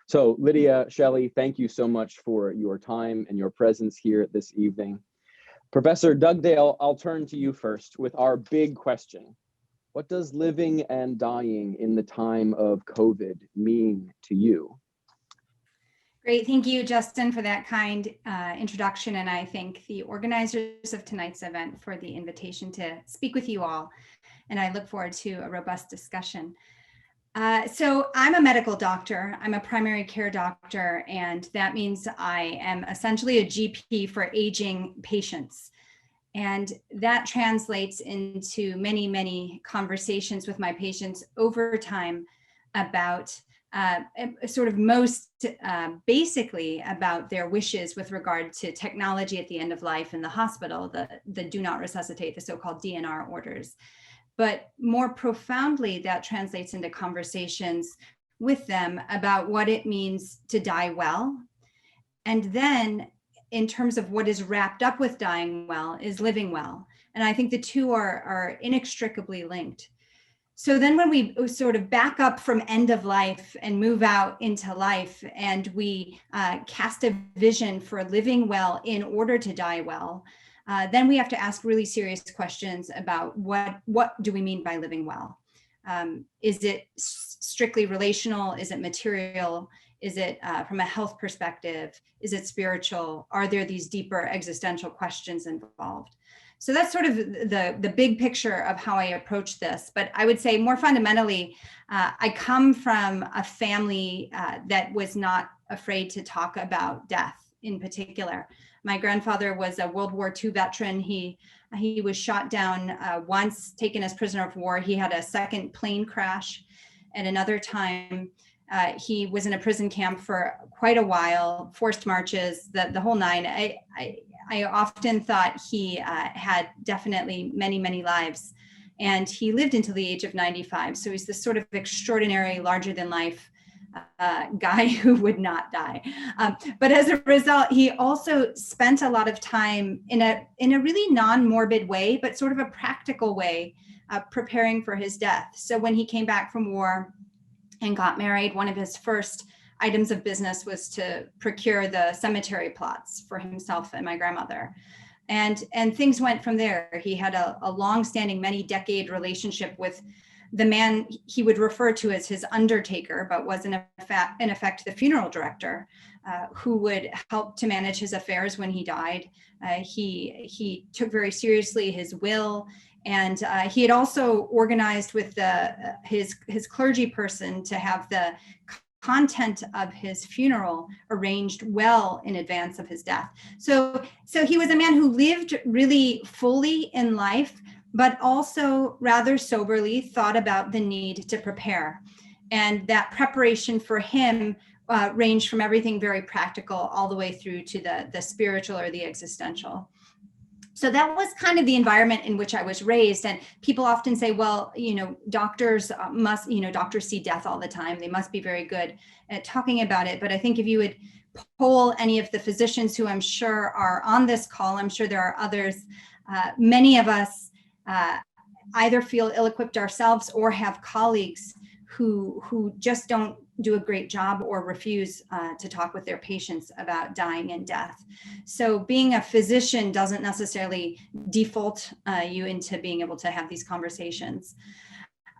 So Lydia, Shelly, thank you so much for your time and your presence here this evening. Professor Dugdale, I'll turn to you first with our big question. What does living and dying in the time of COVID mean to you? Great, thank you, Justin, for that kind introduction. And I thank the organizers of tonight's event for the invitation to speak with you all. And I look forward to a robust discussion. So I'm a medical doctor. I'm a primary care doctor, and that means I am essentially a GP for aging patients. And that translates into many, many conversations with my patients over time about sort of most basically about their wishes with regard to technology at the end of life in the hospital, the do not resuscitate, the so-called DNR orders. But more profoundly, that translates into conversations with them about what it means to die well. And then in terms of what is wrapped up with dying well is living well. And I think the two are inextricably linked. So then when we sort of back up from end of life and move out into life, and we cast a vision for living well in order to die well, then we have to ask really serious questions about what do we mean by living well? Is it strictly relational? Is it material? Is it from a health perspective? Is it spiritual? Are there these deeper existential questions involved? So that's sort of the big picture of how I approach this. But I would say more fundamentally, I come from a family that was not afraid to talk about death in particular. My grandfather was a World War II veteran. He was shot down once, taken as prisoner of war. He had a second plane crash. At another time, he was in a prison camp for quite a while, forced marches, the whole nine. I often thought he had definitely many, many lives. And he lived until the age of 95. So he's this sort of extraordinary, larger than life guy who would not die. But as a result, he also spent a lot of time in a really non-morbid way, but sort of a practical way, preparing for his death. So when he came back from war and got married, one of his first items of business was to procure the cemetery plots for himself and my grandmother. And things went from there. He had a long-standing, many-decade relationship with the man he would refer to as his undertaker, but was in effect the funeral director, who would help to manage his affairs when he died. He took very seriously his will, and he had also organized with his clergy person to have the content of his funeral arranged well in advance of his death. So he was a man who lived really fully in life, but also rather soberly thought about the need to prepare. And that preparation for him ranged from everything very practical all the way through to the spiritual or the existential. So that was kind of the environment in which I was raised. And people often say, well, doctors doctors see death all the time. They must be very good at talking about it. But I think if you would poll any of the physicians who I'm sure are on this call, I'm sure there are others, many of us either feel ill-equipped ourselves or have colleagues who just don't do a great job or refuse to talk with their patients about dying and death. So being a physician doesn't necessarily default you into being able to have these conversations.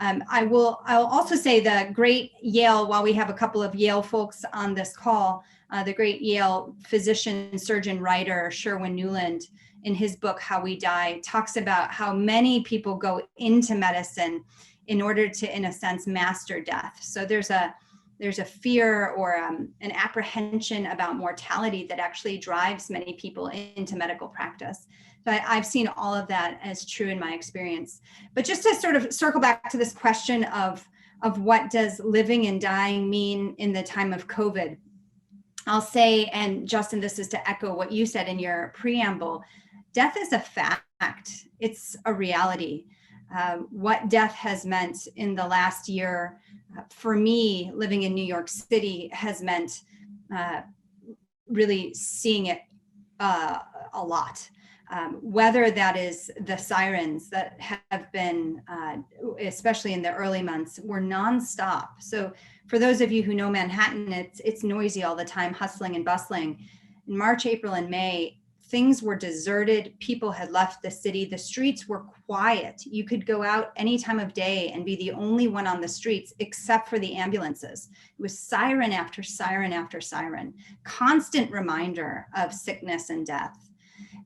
I'll also say the great Yale, while we have a couple of Yale folks on this call, the great Yale physician, surgeon, writer, Sherwin Newland, in his book, How We Die, talks about how many people go into medicine in order to, in a sense, master death. So there's a fear or an apprehension about mortality that actually drives many people into medical practice. So I've seen all of that as true in my experience. But just to sort of circle back to this question of what does living and dying mean in the time of COVID, I'll say, and Justin, this is to echo what you said in your preamble, death is a fact. It's a reality. What death has meant in the last year, for me, living in New York City, has meant really seeing it a lot. whether that is the sirens that have been, especially in the early months, were nonstop. So for those of you who know Manhattan, it's noisy all the time, hustling and bustling. In March, April, and May, things were deserted. People had left the city. The streets were quiet. You could go out any time of day and be the only one on the streets, except for the ambulances. It was siren after siren after siren, constant reminder of sickness and death.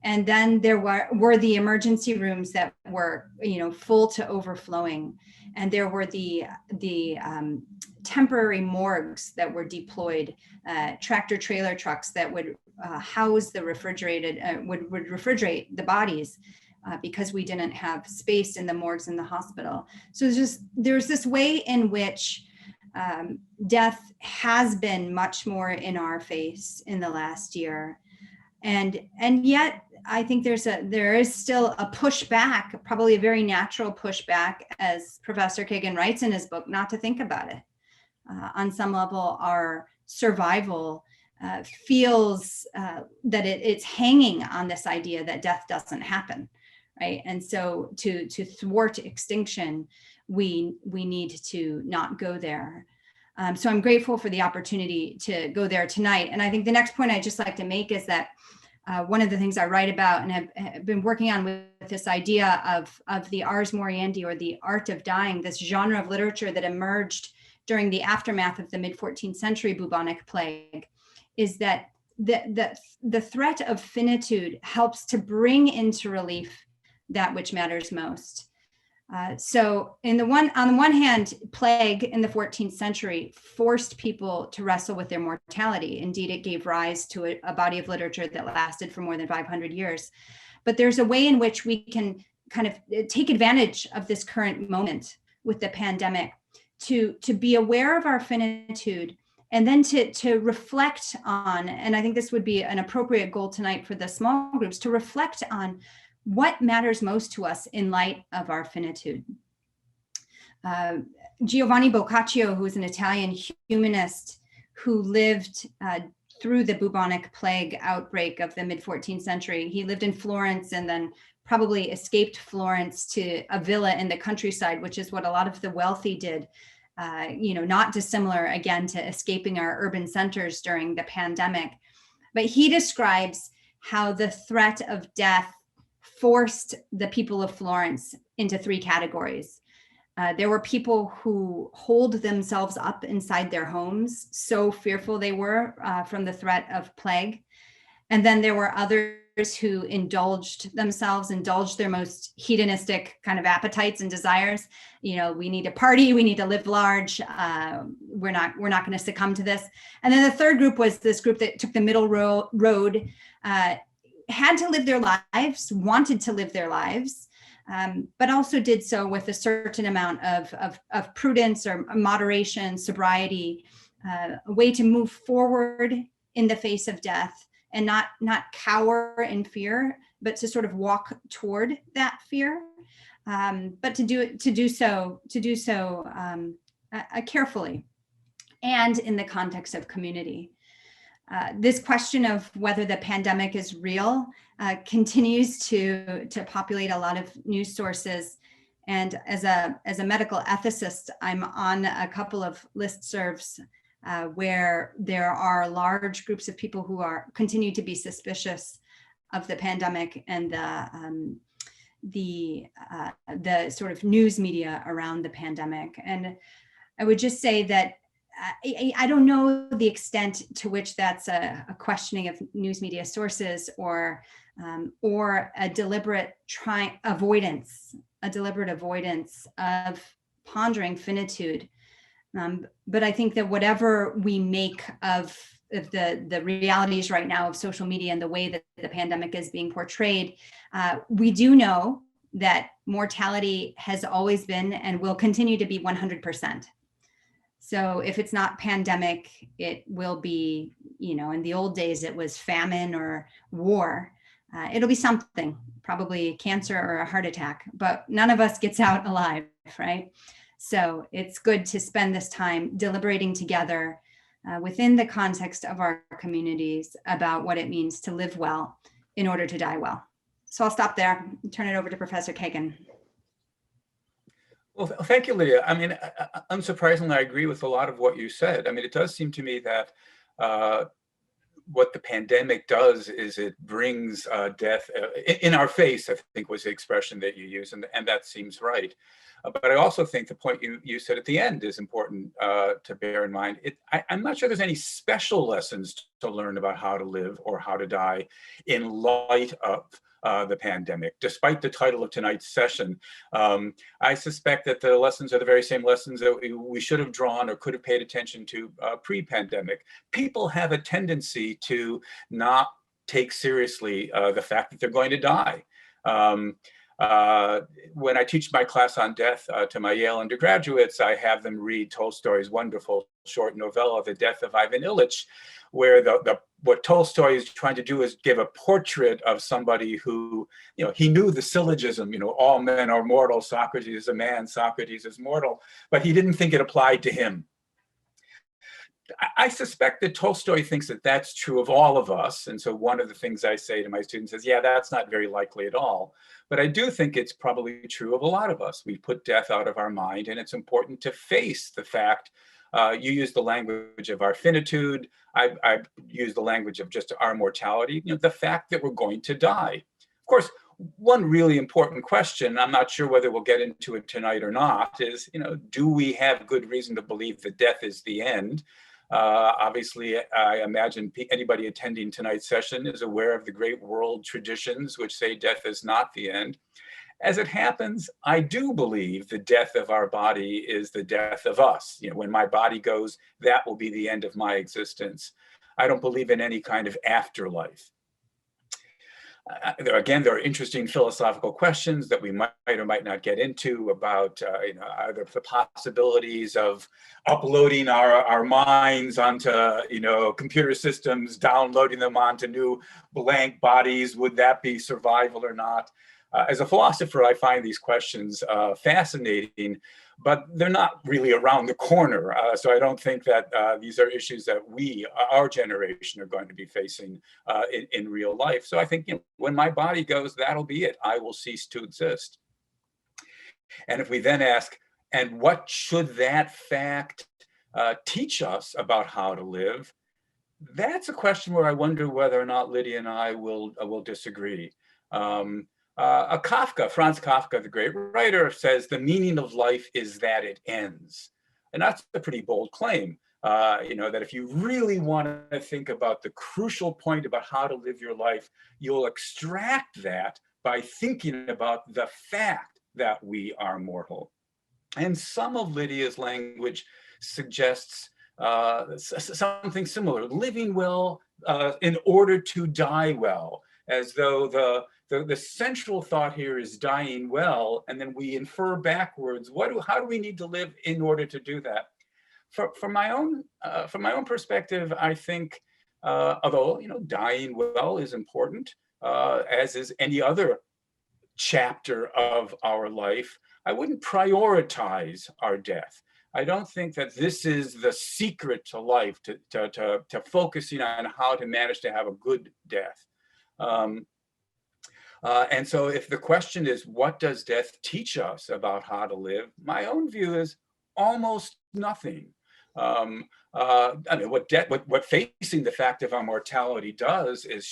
And then there were the emergency rooms that were, full to overflowing. And there were the temporary morgues that were deployed, tractor trailer trucks that would house the refrigerated, would refrigerate the bodies because we didn't have space in the morgues in the hospital. So there's this way in which death has been much more in our face in the last year. And yet I think there is still a pushback, probably a very natural pushback, as Professor Kagan writes in his book, not to think about it. On some level, our survival feels that it's hanging on this idea that death doesn't happen, right? And so to thwart extinction, we need to not go there. So I'm grateful for the opportunity to go there tonight. And I think the next point I'd just like to make is that one of the things I write about and have been working on with this idea of the ars moriendi, or the art of dying, this genre of literature that emerged during the aftermath of the mid-14th century bubonic plague, is that the threat of finitude helps to bring into relief that which matters most. So on the one hand, plague in the 14th century forced people to wrestle with their mortality. Indeed, it gave rise to a body of literature that lasted for more than 500 years. But there's a way in which we can kind of take advantage of this current moment with the pandemic to be aware of our finitude, and then to reflect on, and I think this would be an appropriate goal tonight for the small groups, to reflect on what matters most to us in light of our finitude. Giovanni Boccaccio, who is an Italian humanist who lived through the bubonic plague outbreak of the mid-14th century, he lived in Florence and then probably escaped Florence to a villa in the countryside, which is what a lot of the wealthy did, not dissimilar, again, to escaping our urban centers during the pandemic. But he describes how the threat of death forced the people of Florence into three categories. There were people who holed themselves up inside their homes, so fearful they were from the threat of plague. And then there were others who indulged their most hedonistic kind of appetites and desires. We need to party, we need to live large. We're not going to succumb to this. And then the third group was this group that took the middle road, had to live their lives, wanted to live their lives, but also did so with a certain amount of prudence or moderation, sobriety, a way to move forward in the face of death and not cower in fear, but to sort of walk toward that fear, but to do so carefully and in the context of community. This question of whether the pandemic is real continues to populate a lot of news sources. And as a medical ethicist, I'm on a couple of listservs where there are large groups of people who continue to be suspicious of the pandemic and the sort of news media around the pandemic. And I would just say that I don't know the extent to which that's a questioning of news media sources or a deliberate avoidance of pondering finitude. But I think that whatever we make of the realities right now of social media and the way that the pandemic is being portrayed, we do know that mortality has always been and will continue to be 100%. So if it's not pandemic, it will be, in the old days, it was famine or war. It'll be something, probably cancer or a heart attack, but none of us gets out alive, right? So it's good to spend this time deliberating together within the context of our communities about what it means to live well in order to die well. So I'll stop there and turn it over to Professor Kagan. Well, thank you, Lydia. I mean, unsurprisingly, I agree with a lot of what you said. I mean, it does seem to me that what the pandemic does is it brings death in our face, I think was the expression that you used, and that seems right. But I also think the point you said at the end is important to bear in mind. I'm not sure there's any special lessons to learn about how to live or how to die in light of the pandemic. Despite the title of tonight's session, I suspect that the lessons are the very same lessons that we should have drawn or could have paid attention to pre-pandemic. People have a tendency to not take seriously the fact that they're going to die. When I teach my class on death to my Yale undergraduates, I have them read Tolstoy's wonderful short novella, The Death of Ivan Ilyich, where what Tolstoy is trying to do is give a portrait of somebody who, he knew the syllogism, all men are mortal, Socrates is a man, Socrates is mortal, but he didn't think it applied to him. I suspect that Tolstoy thinks that that's true of all of us. And so one of the things I say to my students is, yeah, that's not very likely at all. But I do think it's probably true of a lot of us. We put death out of our mind, and it's important to face the fact. You use the language of our finitude. I use the language of just our mortality, the fact that we're going to die. Of course, one really important question, I'm not sure whether we'll get into it tonight or not, is, do we have good reason to believe that death is the end? Obviously, I imagine anybody attending tonight's session is aware of the great world traditions which say death is not the end. As it happens, I do believe the death of our body is the death of us. When my body goes, that will be the end of my existence. I don't believe in any kind of afterlife. There are interesting philosophical questions that we might or might not get into about are there the possibilities of uploading our minds onto computer systems, downloading them onto new blank bodies. Would that be survival or not? As a philosopher, I find these questions fascinating, but they're not really around the corner. So I don't think that these are issues that our generation, are going to be facing in real life. So I think when my body goes, that'll be it. I will cease to exist. And if we then ask, and what should that fact teach us about how to live? That's a question where I wonder whether or not Lydia and I will disagree. Franz Kafka, the great writer, says the meaning of life is that it ends. And that's a pretty bold claim, that if you really want to think about the crucial point about how to live your life, you'll extract that by thinking about the fact that we are mortal. And some of Lydia's language suggests something similar, living well in order to die well, as though the central thought here is dying well, and then we infer backwards, how do we need to live in order to do that? From my own perspective, I think, although dying well is important, as is any other chapter of our life, I wouldn't prioritize our death. I don't think that this is the secret to life, to focusing on how to manage to have a good death. And so if the question is, what does death teach us about how to live? My own view is almost nothing. What facing the fact of our mortality does is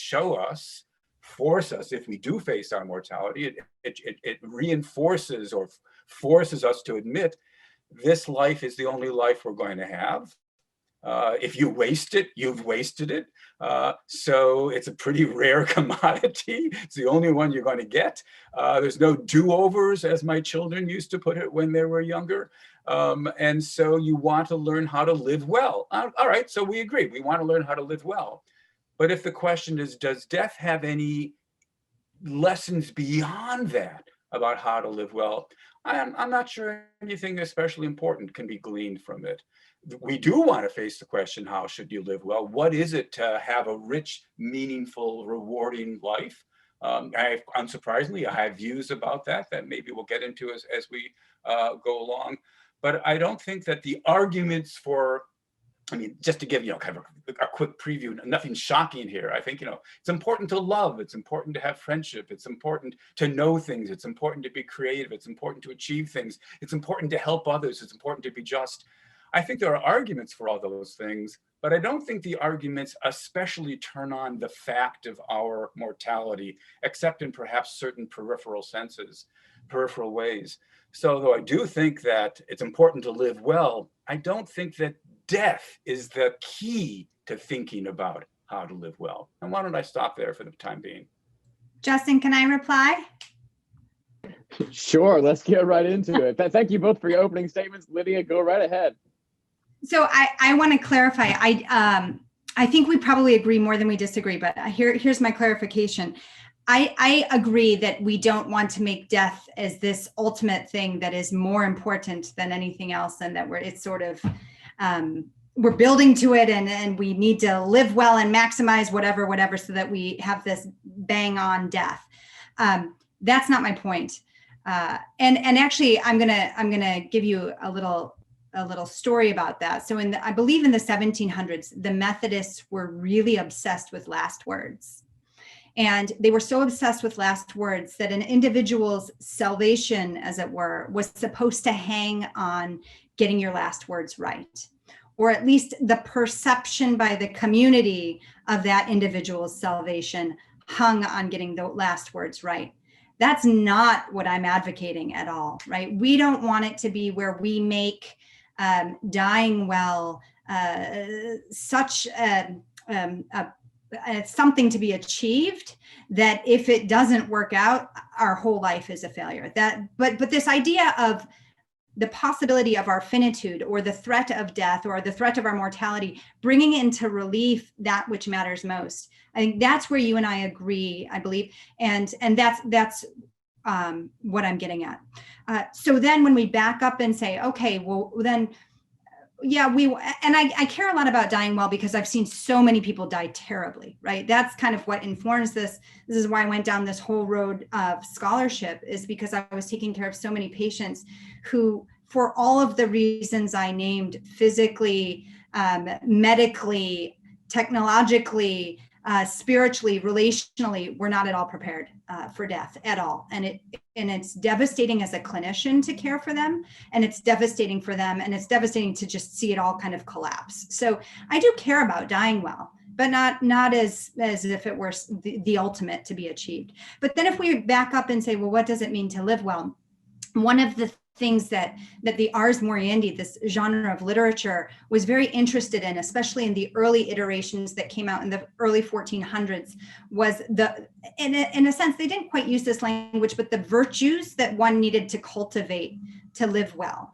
force us, if we do face our mortality, it reinforces or forces us to admit this life is the only life we're going to have. If you waste it, you've wasted it. So it's a pretty rare commodity. It's the only one you're going to get. There's no do-overs, as my children used to put it when they were younger. And so you want to learn how to live well. All right, so we agree. We want to learn how to live well. But if the question is, does death have any lessons beyond that about how to live well? I'm not sure anything especially important can be gleaned from it. We do want to face the question, how should you live well? What is it to have a rich, meaningful, rewarding life? Unsurprisingly, I have views about that maybe we'll get into as we go along. But I don't think that the arguments for I mean, just to give, kind of a quick preview, nothing shocking here. I think, it's important to love. It's important to have friendship. It's important to know things. It's important to be creative. It's important to achieve things. It's important to help others. It's important to be just. I think there are arguments for all those things, but I don't think the arguments especially turn on the fact of our mortality, except in perhaps certain peripheral ways. So though I do think that it's important to live well, I don't think that death is the key to thinking about how to live well. And why don't I stop there for the time being? Justin, can I reply? Sure, let's get right into it. Thank you both for your opening statements. Lydia, go right ahead. So I want to clarify. I think we probably agree more than we disagree, but here's my clarification. I agree that we don't want to make death as this ultimate thing that is more important than anything else, and that it's sort of we're building to it, and we need to live well and maximize whatever so that we have this bang on death. That's not my point. And actually, I'm gonna give you a little story about that. So I believe in the 1700s, the Methodists were really obsessed with last words. And they were so obsessed with last words that an individual's salvation, as it were, was supposed to hang on getting your last words right, or at least the perception by the community of that individual's salvation hung on getting the last words right. That's not what I'm advocating at all, right? We don't want it to be where we make dying well such something to be achieved that if it doesn't work out, our whole life is a failure. But this idea of the possibility of our finitude, or the threat of death, or the threat of our mortality, bringing into relief that which matters most. I think that's where you and I agree, I believe, and that's what I'm getting at. So then when we back up and say, okay, well then, yeah, I care a lot about dying well because I've seen so many people die terribly, right? That's kind of what informs this. This is why I went down this whole road of scholarship, is because I was taking care of so many patients who, for all of the reasons I named, physically, medically, technologically, spiritually, relationally, we're not at all prepared for death at all. And it's devastating as a clinician to care for them, and it's devastating for them, and it's devastating to just see it all kind of collapse. So I do care about dying well, but not as if it were the ultimate to be achieved. But then if we back up and say, well, what does it mean to live well? One of the things that the Ars Moriendi, this genre of literature, was very interested in, especially in the early iterations that came out in the early 1400s, was in a sense, they didn't quite use this language, but the virtues that one needed to cultivate to live well.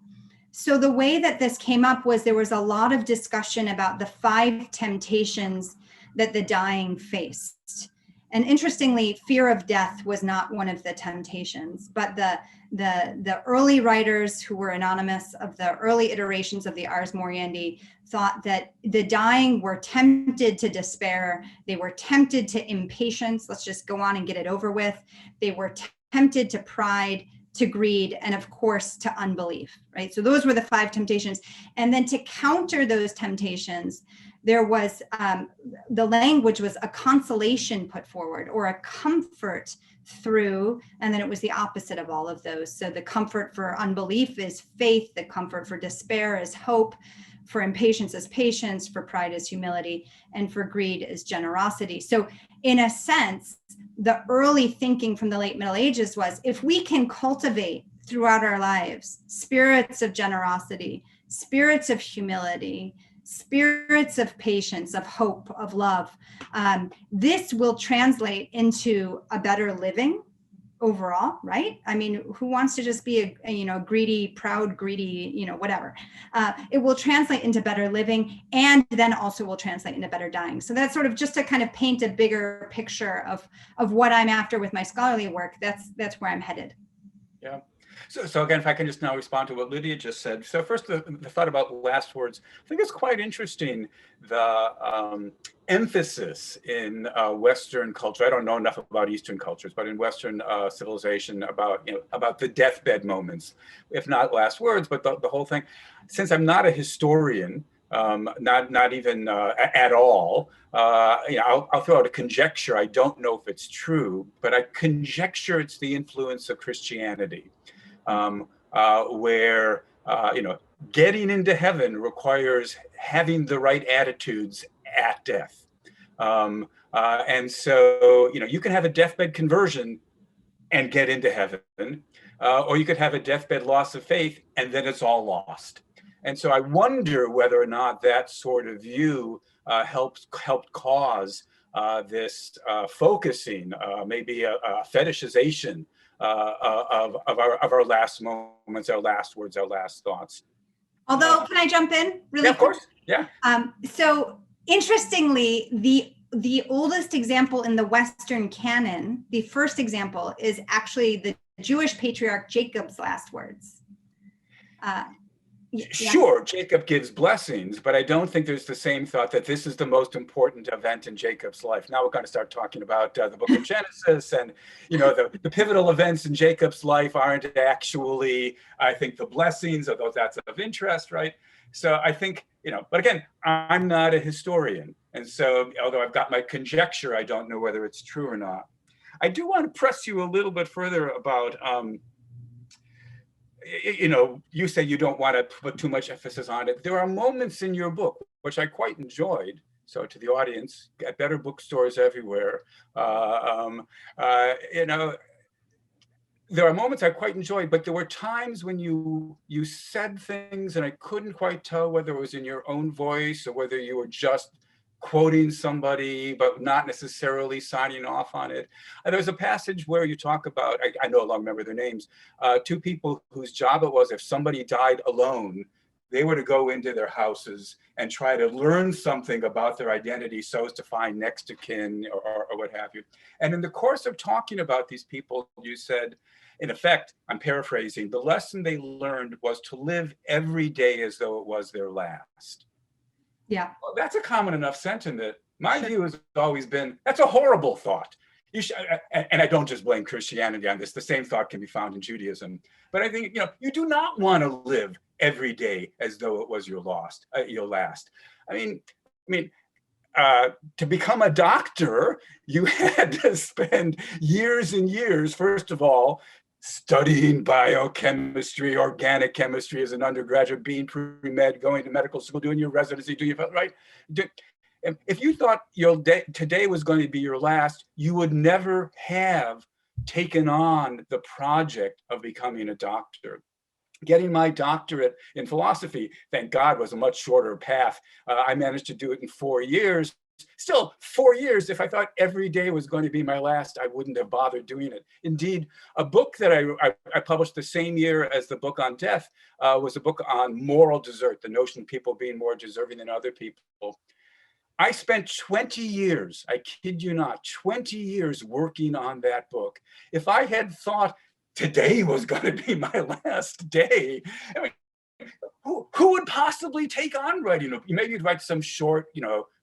So the way that this came up was there was a lot of discussion about the 5 temptations that the dying faced. And interestingly, fear of death was not one of the temptations, but the early writers who were anonymous of the early iterations of the Ars Moriendi thought that the dying were tempted to despair. They were tempted to impatience. Let's just go on and get it over with. They were tempted to pride, to greed, and of course, to unbelief, right? So those were the 5 temptations. And then to counter those temptations, there was, the language was a consolation put forward, or a comfort through, and then it was the opposite of all of those. So the comfort for unbelief is faith, the comfort for despair is hope, for impatience is patience, for pride is humility, and for greed is generosity. So in a sense, the early thinking from the late Middle Ages was, if we can cultivate throughout our lives spirits of generosity, spirits of humility, spirits of patience, of hope, of love, this will translate into a better living overall, right? I mean, who wants to just be a greedy, proud, greedy, whatever. It will translate into better living, and then also will translate into better dying. So that's sort of just to kind of paint a bigger picture of what I'm after with my scholarly work. That's where I'm headed. Yeah. So again, if I can just now respond to what Lydia just said. So first, the thought about last words. I think it's quite interesting, the emphasis in Western culture. I don't know enough about Eastern cultures, but in Western civilization about the deathbed moments, if not last words, but the whole thing. Since I'm not a historian, not even at all. I'll throw out a conjecture. I don't know if it's true, but I conjecture it's the influence of Christianity, where getting into heaven requires having the right attitudes at death. And so, you can have a deathbed conversion and get into heaven, or you could have a deathbed loss of faith and then it's all lost. And so I wonder whether or not that sort of view helped cause this focusing, maybe a fetishization of our last moments, our last words, our last thoughts. Although, can I jump in really? Yeah, of course. Yeah. So interestingly, the oldest example in the Western canon, the first example, is actually the Jewish patriarch Jacob's last words. Sure, Jacob gives blessings, but I don't think there's the same thought that this is the most important event in Jacob's life. Now we're going to start talking about the book of Genesis, and the pivotal events in Jacob's life aren't actually, I think, the blessings, although that's of interest, right? So I think, but again, I'm not a historian. And so, although I've got my conjecture, I don't know whether it's true or not. I do want to press you a little bit further about, you say you don't want to put too much emphasis on it. There are moments in your book, which I quite enjoyed. So to the audience, at better bookstores everywhere, there are moments I quite enjoyed, but there were times when you said things and I couldn't quite tell whether it was in your own voice or whether you were just quoting somebody, but not necessarily signing off on it. And there's a passage where you talk about, I no longer remember their names, two people whose job it was, if somebody died alone, they were to go into their houses and try to learn something about their identity so as to find next of kin or what have you. And in the course of talking about these people, you said, in effect, I'm paraphrasing, the lesson they learned was to live every day as though it was their last. Yeah. Well, that's a common enough sentiment. My view has always been, that's a horrible thought. You should, and I don't just blame Christianity on this, the same thought can be found in Judaism. But I think, you do not want to live every day as though it was your last. I mean, to become a doctor, you had to spend years and years, first of all, studying biochemistry, organic chemistry as an undergraduate, being pre-med, going to medical school, doing your residency, right? If you thought your day today was going to be your last, you would never have taken on the project of becoming a doctor. Getting my doctorate in philosophy, thank God, was a much shorter path. I managed to do it in 4 years. Still, 4 years, if I thought every day was going to be my last, I wouldn't have bothered doing it. Indeed, a book that I published the same year as the book on death was a book on moral desert, the notion of people being more deserving than other people. I spent 20 years, I kid you not, 20 years working on that book. If I had thought today was going to be my last day, I mean, who would possibly take on writing? Maybe you'd write some short,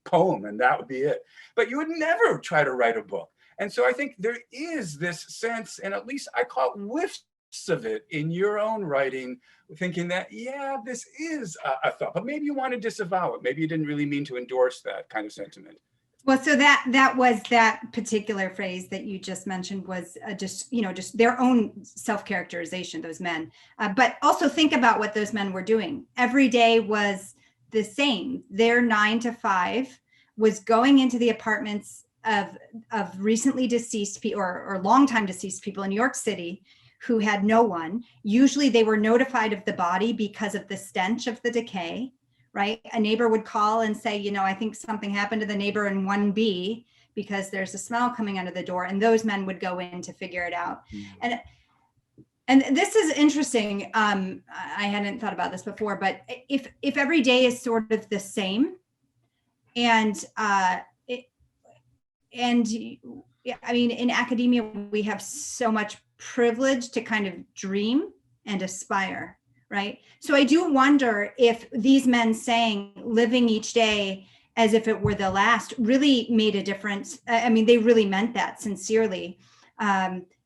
poem and that would be it. But you would never try to write a book. And so I think there is this sense, and at least I caught whiffs of it in your own writing, thinking that, yeah, this is a thought, but maybe you want to disavow it. Maybe you didn't really mean to endorse that kind of sentiment. Well, so that was that particular phrase that you just mentioned was just their own self-characterization, those men. But also think about what those men were doing. Every day was the same. Their 9 to 5 was going into the apartments of recently deceased people or long time deceased people in New York City who had no one. Usually they were notified of the body because of the stench of the decay. Right? A neighbor would call and say, I think something happened to the neighbor in 1B because there's a smell coming under the door, and those men would go in to figure it out. Mm-hmm. And this is interesting. I hadn't thought about this before, but if every day is sort of the same, in academia we have so much privilege to kind of dream and aspire. Right. So I do wonder if these men saying living each day as if it were the last really made a difference. I mean, they really meant that sincerely.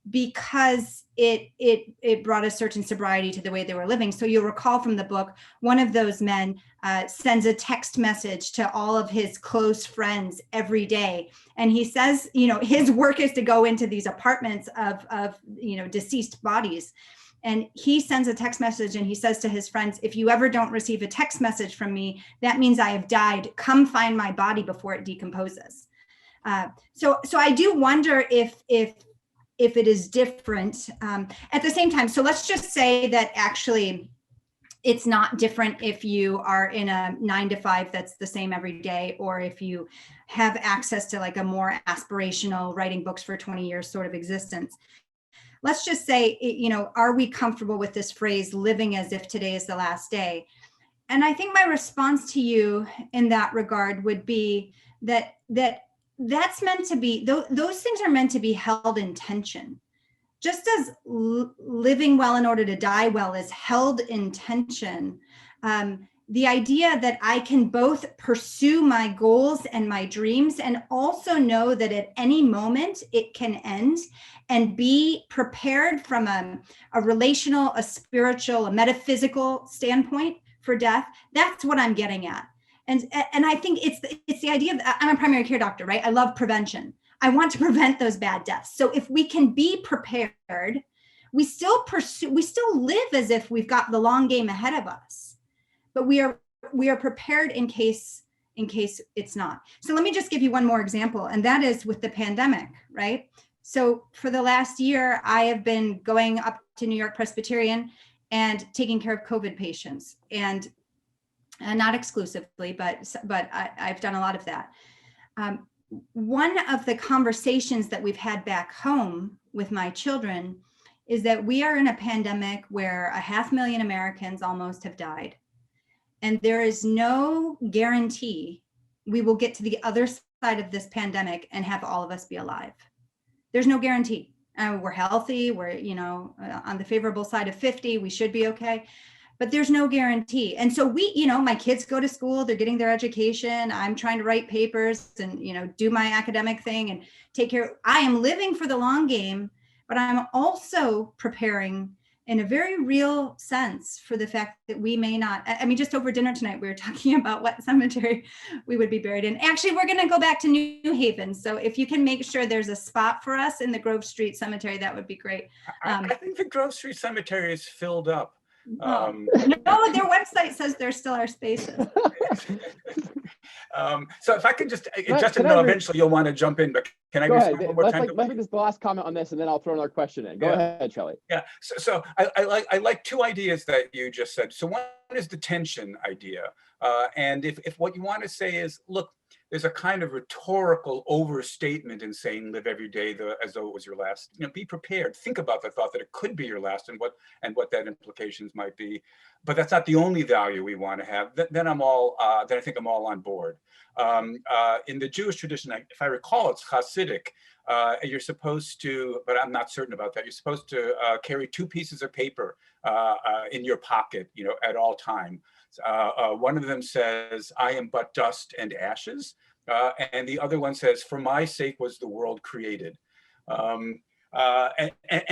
because it brought a certain sobriety to the way they were living. So you'll recall from the book, one of those men sends a text message to all of his close friends every day. And he says, his work is to go into these apartments of deceased bodies. And he sends a text message and he says to his friends, if you ever don't receive a text message from me, that means I have died. Come find my body before it decomposes. So I do wonder if it is different at the same time. So let's just say that actually it's not different if you are in a 9 to 5 that's the same every day, or if you have access to like a more aspirational writing books for 20 years sort of existence. Let's just say, are we comfortable with this phrase, living as if today is the last day? And I think my response to you in that regard would be that's meant to be, those things are meant to be held in tension. Just as living well in order to die well is held in tension, the idea that I can both pursue my goals and my dreams and also know that at any moment it can end, and be prepared from a relational, a spiritual, a metaphysical standpoint for death, that's what I'm getting at. And I think it's the idea of, I'm a primary care doctor, right? I love prevention. I want to prevent those bad deaths. So if we can be prepared, we still live as if we've got the long game ahead of us, but we are prepared in case it's not. So let me just give you one more example, and that is with the pandemic, right? So for the last year, I have been going up to New York Presbyterian and taking care of COVID patients, and not exclusively, but I've done a lot of that. One of the conversations that we've had back home with my children is that we are in a pandemic where 500,000 Americans almost have died. And there is no guarantee we will get to the other side of this pandemic and have all of us be alive. There's no guarantee. We're healthy, we're on the favorable side of 50, we should be okay. But there's no guarantee. And so my kids go to school, they're getting their education. I'm trying to write papers and, do my academic thing and take care. I am living for the long game, but I'm also preparing in a very real sense for the fact that we may not, just over dinner tonight, we were talking about what cemetery we would be buried in. Actually, we're going to go back to New Haven. So if you can make sure there's a spot for us in the Grove Street Cemetery, that would be great. I think the Grove Street Cemetery is filled up. No, their website says there still are spaces. So if I could Justin, eventually you'll want to jump in, but can I just one more time? Let's make this the last comment on this, and then I'll throw another question in. Go ahead, Shelly. Yeah. So I like two ideas that you just said. So one is the tension idea, and if what you want to say is, look, there's a kind of rhetorical overstatement in saying live every day as though it was your last. Be prepared. Think about the thought that it could be your last and what that implications might be. But that's not the only value we want to have. Then I think I'm all on board. In the Jewish tradition, if I recall, it's Hasidic. You're supposed to, but I'm not certain about that. You're supposed to carry 2 pieces of paper in your pocket, at all time. One of them says, "I am but dust and ashes," and the other one says, "For my sake was the world created." And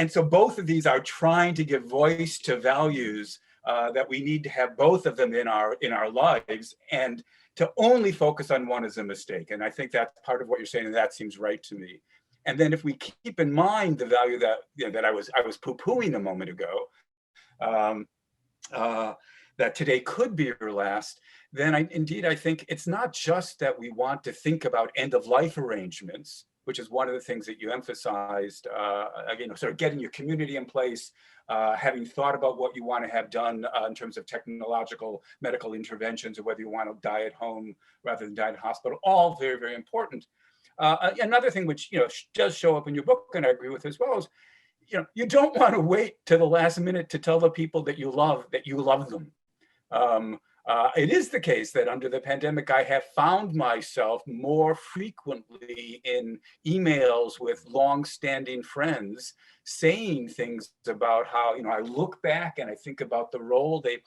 so both of these are trying to give voice to values that we need to have both of them in our lives, and to only focus on one is a mistake. And I think that's part of what you're saying, and that seems right to me. And then if we keep in mind the value that that I was poo-pooing a moment ago, that today could be your last, then I think it's not just that we want to think about end-of-life arrangements, which is one of the things that you emphasized, again, sort of getting your community in place, having thought about what you want to have done in terms of technological medical interventions, or whether you want to die at home rather than die in hospital, all very, very important. Another thing which does show up in your book, and I agree with as well, is you don't want to wait to the last minute to tell the people that you love them. It is the case that under the pandemic, I have found myself more frequently in emails with long-standing friends saying things about how, I look back and I think about the role they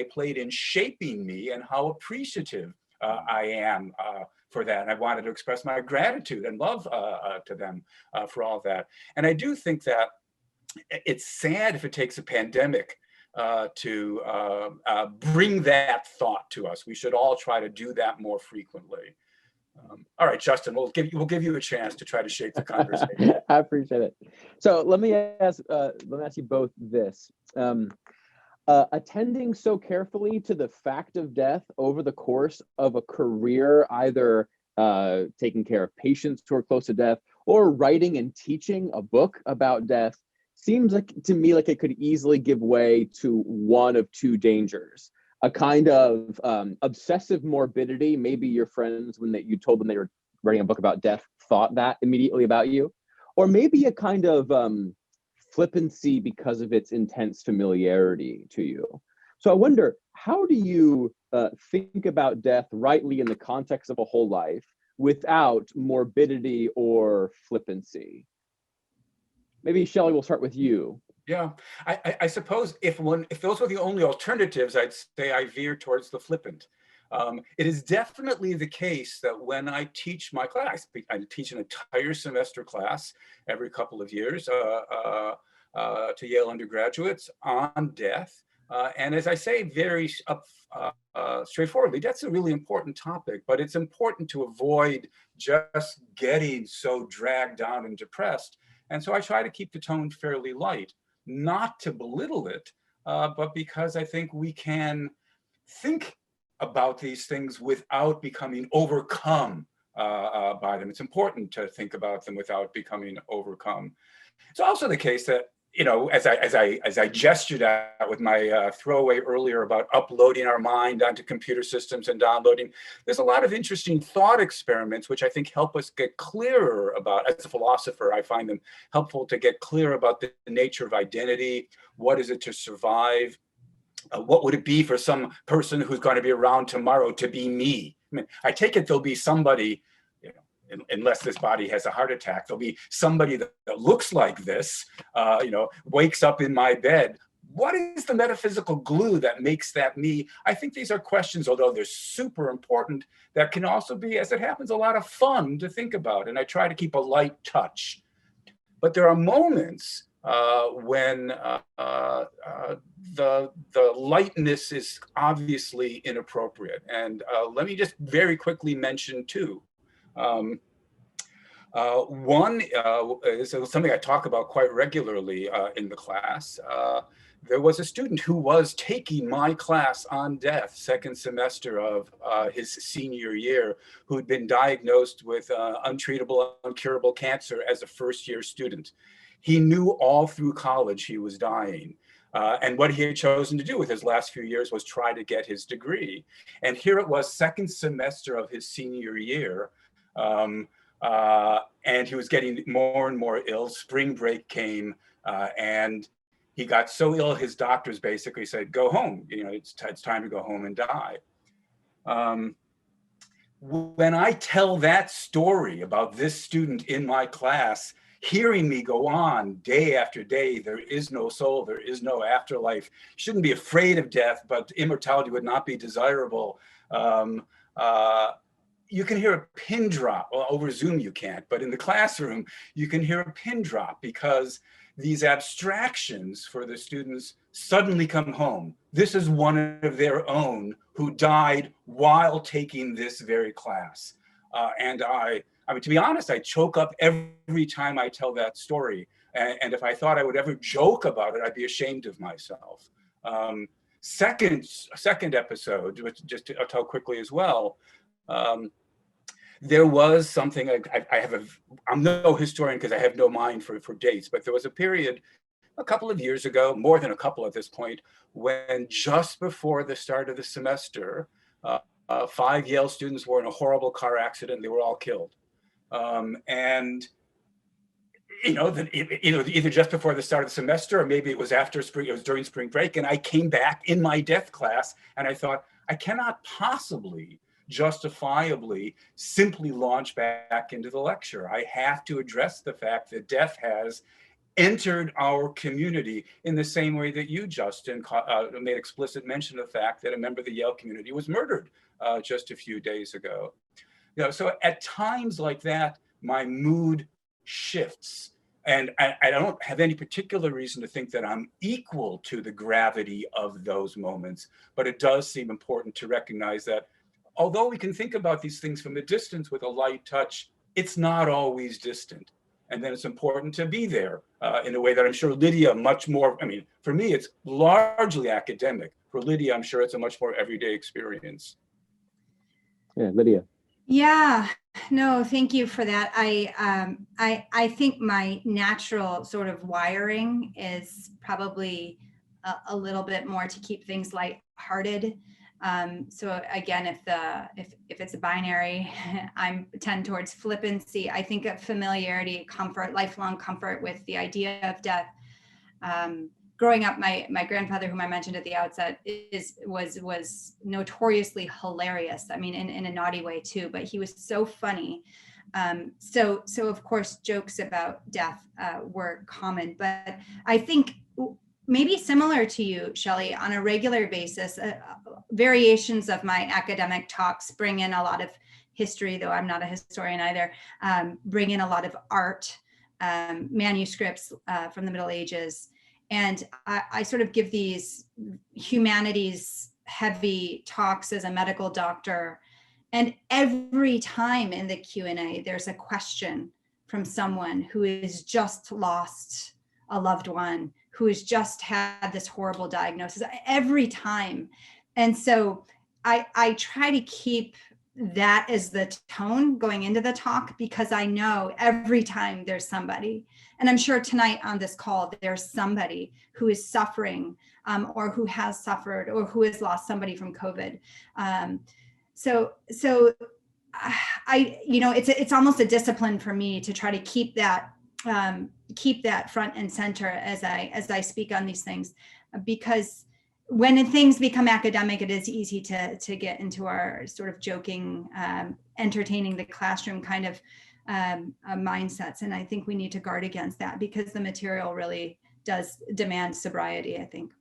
played in shaping me, and how appreciative I am for that. And I wanted to express my gratitude and love to them for all that. And I do think that it's sad if it takes a pandemic to bring that thought to us. We should all try to do that more frequently. All right, Justin, we'll give you a chance to try to shape the conversation. I appreciate it. So let me ask you both this. Attending so carefully to the fact of death over the course of a career, either taking care of patients who are close to death or writing and teaching a book about death, seems like to me like it could easily give way to one of two dangers. A kind of obsessive morbidity. Maybe your friends, when you told them they were writing a book about death, thought that immediately about you. Or maybe a kind of flippancy because of its intense familiarity to you. So I wonder, how do you think about death rightly in the context of a whole life without morbidity or flippancy? Maybe Shelly, we'll start with you. Yeah, I suppose if those were the only alternatives, I'd say I veer towards the flippant. It is definitely the case that when I teach my class, I teach an entire semester class every couple of years to Yale undergraduates on death. And as I say, very straightforwardly, that's a really important topic, but it's important to avoid just getting so dragged down and depressed. And so I try to keep the tone fairly light, not to belittle it, but because I think we can think about these things without becoming overcome by them. It's important to think about them without becoming overcome. It's also the case that, you know, as I gestured at with my throwaway earlier about uploading our mind onto computer systems and downloading, there's a lot of interesting thought experiments which I think help us get clearer about, as a philosopher, I find them helpful to get clear about the nature of identity. What is it to survive? What would it be for some person who's going to be around tomorrow to be me? I mean, I take it there'll be somebody, unless this body has a heart attack, there'll be somebody that looks like this, wakes up in my bed. What is the metaphysical glue that makes that me? I think these are questions, although they're super important, that can also be, as it happens, a lot of fun to think about. And I try to keep a light touch. But there are moments when the lightness is obviously inappropriate. And let me just very quickly mention two. One is something I talk about quite regularly in the class. There was a student who was taking my class on death, second semester of his senior year, who had been diagnosed with untreatable, incurable cancer as a first-year student. He knew all through college he was dying. And what he had chosen to do with his last few years was try to get his degree. And here it was, second semester of his senior year. And he was getting more and more ill. Spring break came, and he got so ill, his doctors basically said, go home. You know, it's time to go home and die. When I tell that story about this student in my class, hearing me go on day after day, there is no soul, there is no afterlife. You shouldn't be afraid of death, but immortality would not be desirable. You can hear a pin drop. Well, over Zoom you can't, but in the classroom, you can hear a pin drop because these abstractions for the students suddenly come home. This is one of their own who died while taking this very class. And I mean, to be honest, I choke up every time I tell that story. And if I thought I would ever joke about it, I'd be ashamed of myself. Second episode, which just I'll tell quickly as well. There was something, I'm no historian because I have no mind for dates, but there was a period a couple of years ago, more than a couple at this point, when just before the start of the semester, 5 Yale students were in a horrible car accident. They were all killed. And either just before the start of the semester, or maybe it was after spring, it was during spring break. And I came back in my death class and I thought, I cannot possibly justifiably simply launch back into the lecture. I have to address the fact that death has entered our community in the same way that you, Justin, made explicit mention of the fact that a member of the Yale community was murdered just a few days ago. So at times like that, my mood shifts. And I don't have any particular reason to think that I'm equal to the gravity of those moments, but it does seem important to recognize that although we can think about these things from a distance with a light touch, it's not always distant. And then it's important to be there in a way that I'm sure Lydia much more, I mean, for me, it's largely academic. For Lydia, I'm sure it's a much more everyday experience. Yeah, Lydia. Yeah, no, thank you for that. I think my natural sort of wiring is probably a little bit more to keep things lighthearted. So again, if it's a binary, I tend towards flippancy. I think of familiarity, comfort, lifelong comfort with the idea of death. Growing up, my grandfather, whom I mentioned at the outset, was notoriously hilarious. I mean, in a naughty way too, but he was so funny. So of course, jokes about death were common. But I think maybe similar to you, Shelly, on a regular basis, variations of my academic talks bring in a lot of history, though I'm not a historian either. Bring in a lot of art, manuscripts from the Middle Ages. And I sort of give these humanities heavy talks as a medical doctor. And every time in the Q&A, there's a question from someone who has just lost a loved one, who has just had this horrible diagnosis, every time. And so I try to keep that as the tone going into the talk, because I know every time there's somebody, and I'm sure tonight on this call, there's somebody who is suffering or who has suffered or who has lost somebody from COVID. So it's almost a discipline for me to try to keep that front and center as I speak on these things, because when things become academic, it is easy to get into our sort of joking, entertaining the classroom kind of mindsets. And I think we need to guard against that, because the material really does demand sobriety, I think.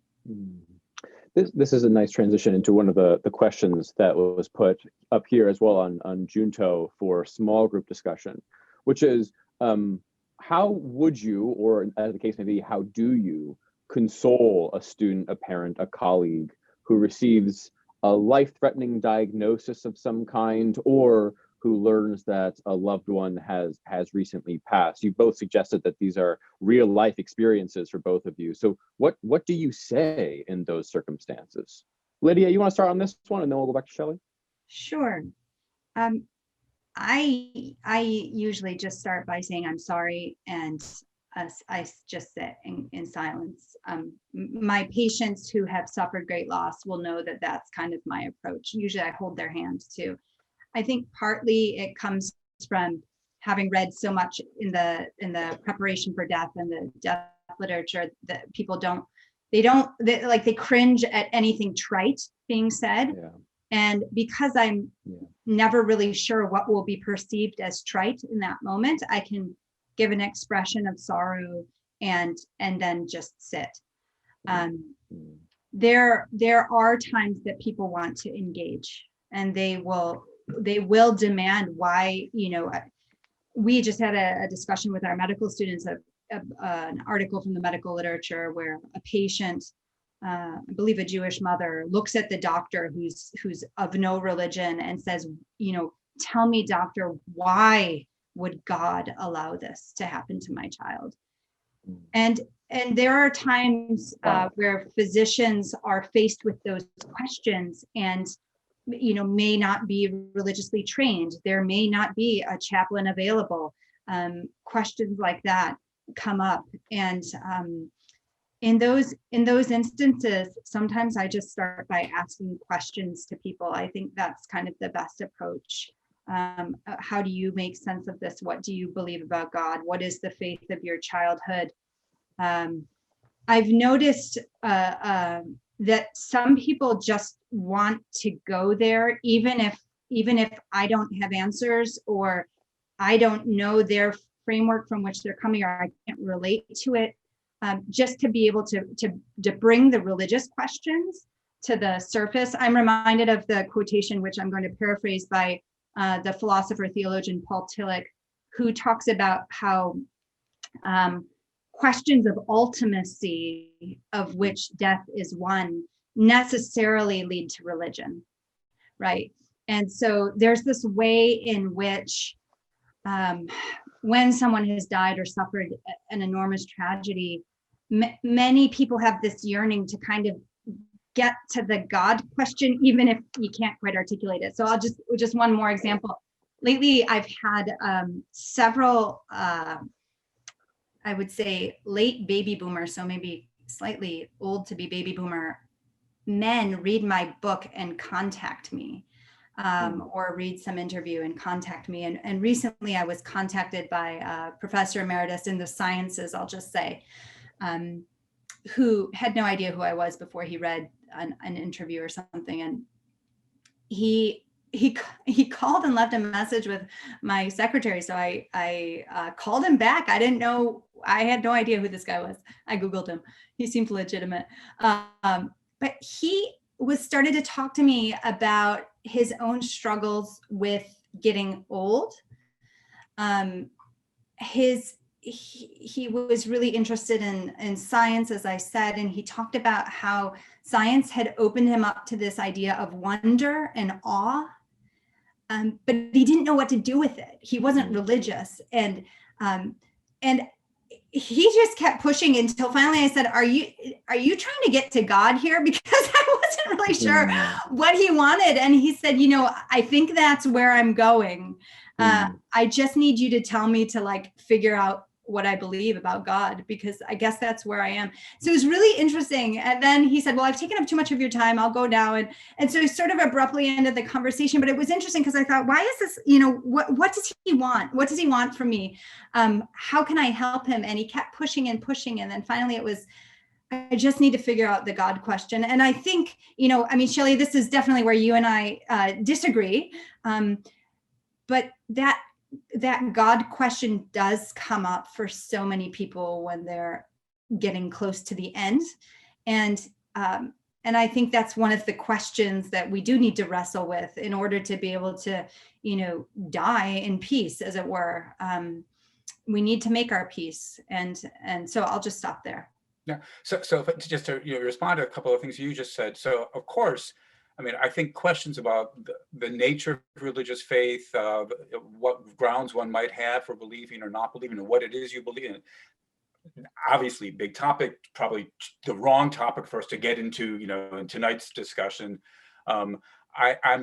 This is a nice transition into one of the questions that was put up here as well on Junto for small group discussion, which is how would you, or as the case may be, how do you console a student, a parent, a colleague who receives a life-threatening diagnosis of some kind, or who learns that a loved one has recently passed? You both suggested that these are real life experiences for both of you. So what do you say in those circumstances? Lydia, you want to start on this one, and then we'll go back to Shelly? Sure. I usually just start by saying I'm sorry, and I just sit in silence. My patients who have suffered great loss will know that that's kind of my approach. Usually I hold their hand too. I think partly it comes from having read so much in the preparation for death and the death literature that people they cringe at anything trite being said. Yeah. And because I'm never really sure what will be perceived as trite in that moment, I can give an expression of sorrow and then just sit. There are times that people want to engage, and they will demand why. We just had a discussion with our medical students of an article from the medical literature where a patient, I believe a Jewish mother, looks at the doctor who's of no religion and says, tell me, doctor, why would God allow this to happen to my child? And there are times where physicians are faced with those questions and may not be religiously trained. There may not be a chaplain available. Questions like that come up, and in those instances, sometimes I just start by asking questions to people. I think that's kind of the best approach. How do you make sense of this? What do you believe about God? What is the faith of your childhood? I've noticed that some people just want to go there, even if I don't have answers, or I don't know their framework from which they're coming, or I can't relate to it, just to be able to bring the religious questions to the surface. I'm reminded of the quotation, which I'm going to paraphrase, by the philosopher theologian Paul Tillich, who talks about how questions of ultimacy, of which death is one, necessarily lead to religion, right? And so there's this way in which when someone has died or suffered an enormous tragedy, many people have this yearning to kind of get to the God question, even if you can't quite articulate it. So I'll just one more example. Lately, I've had several, I would say, late baby boomers, so maybe slightly old to be baby boomer men, read my book and contact me, or read some interview and contact me. And recently I was contacted by a professor emeritus in the sciences, I'll just say, who had no idea who I was before he read an interview or something. And he called and left a message with my secretary. So I called him back. I didn't know, I had no idea who this guy was. I Googled him. He seemed legitimate. But he started to talk to me about his own struggles with getting old. He was really interested in science, as I said, and he talked about how science had opened him up to this idea of wonder and awe, but he didn't know what to do with it. He wasn't religious, and he just kept pushing until finally I said, are you trying to get to God here? Because I wasn't really sure what he wanted. And he said, I think that's where I'm going. I just need you to tell me to like figure out what I believe about God, because I guess that's where I am. So it was really interesting. And then he said, well, I've taken up too much of your time. I'll go now. And so he sort of abruptly ended the conversation, but it was interesting because I thought, why is this, what does he want? What does he want from me? How can I help him? And he kept pushing and pushing. And then finally it was, I just need to figure out the God question. And I think, Shelly, this is definitely where you and I disagree. But that God question does come up for so many people when they're getting close to the end. And I think that's one of the questions that we do need to wrestle with in order to be able to, die in peace, as it were. We need to make our peace. And so I'll just stop there. Yeah. So just to respond to a couple of things you just said. So of course, I think questions about the nature of religious faith, what grounds one might have for believing or not believing, and what it is you believe in. Obviously, big topic, probably the wrong topic for us to get into, in tonight's discussion. I'm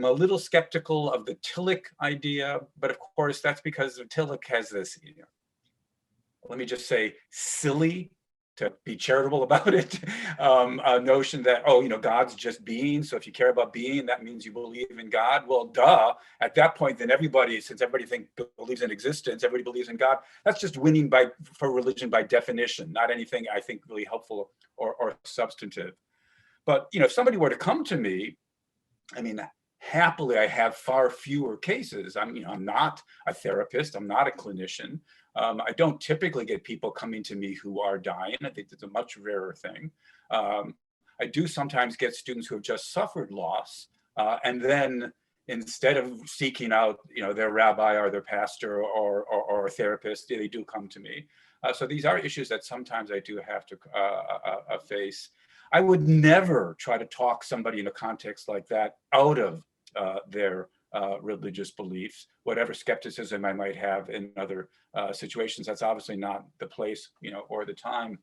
a little skeptical of the Tillich idea, but of course, that's because Tillich has this, let me just say, silly, to be charitable about it, a notion that, God's just being. So if you care about being, that means you believe in God. Well, duh. At that point, then since everybody believes in existence, everybody believes in God. That's just winning for religion by definition, not anything I think really helpful or substantive. But, if somebody were to come to me, happily, I have far fewer cases. I'm not a therapist. I'm not a clinician. I don't typically get people coming to me who are dying. I think it's a much rarer thing. I do sometimes get students who have just suffered loss, and then instead of seeking out, their rabbi or their pastor or a therapist, they do come to me. So these are issues that sometimes I do have to face. I would never try to talk somebody in a context like that out of their religious beliefs, whatever skepticism I might have in other situations. That's obviously not the place, or the time.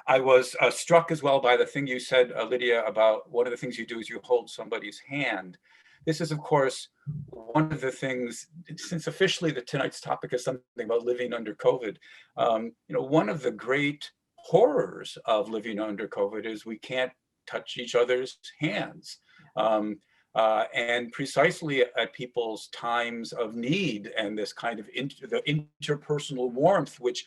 I was struck as well by the thing you said, Lydia, about one of the things you do is you hold somebody's hand. This is, of course, one of the things, since officially tonight's topic is something about living under COVID, one of the great horrors of living under COVID is we can't touch each other's hands. And precisely at people's times of need and this kind of the interpersonal warmth, which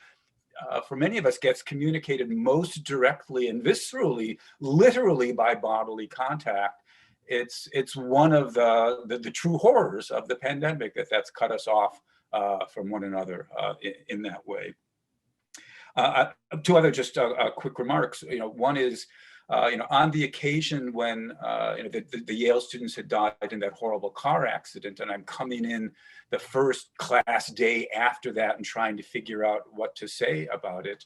for many of us gets communicated most directly and viscerally, literally by bodily contact. It's one of the true horrors of the pandemic that's cut us off from one another in that way. Two other just quick remarks. One is, on the occasion when the Yale students had died in that horrible car accident, and I'm coming in the first class day after that and trying to figure out what to say about it.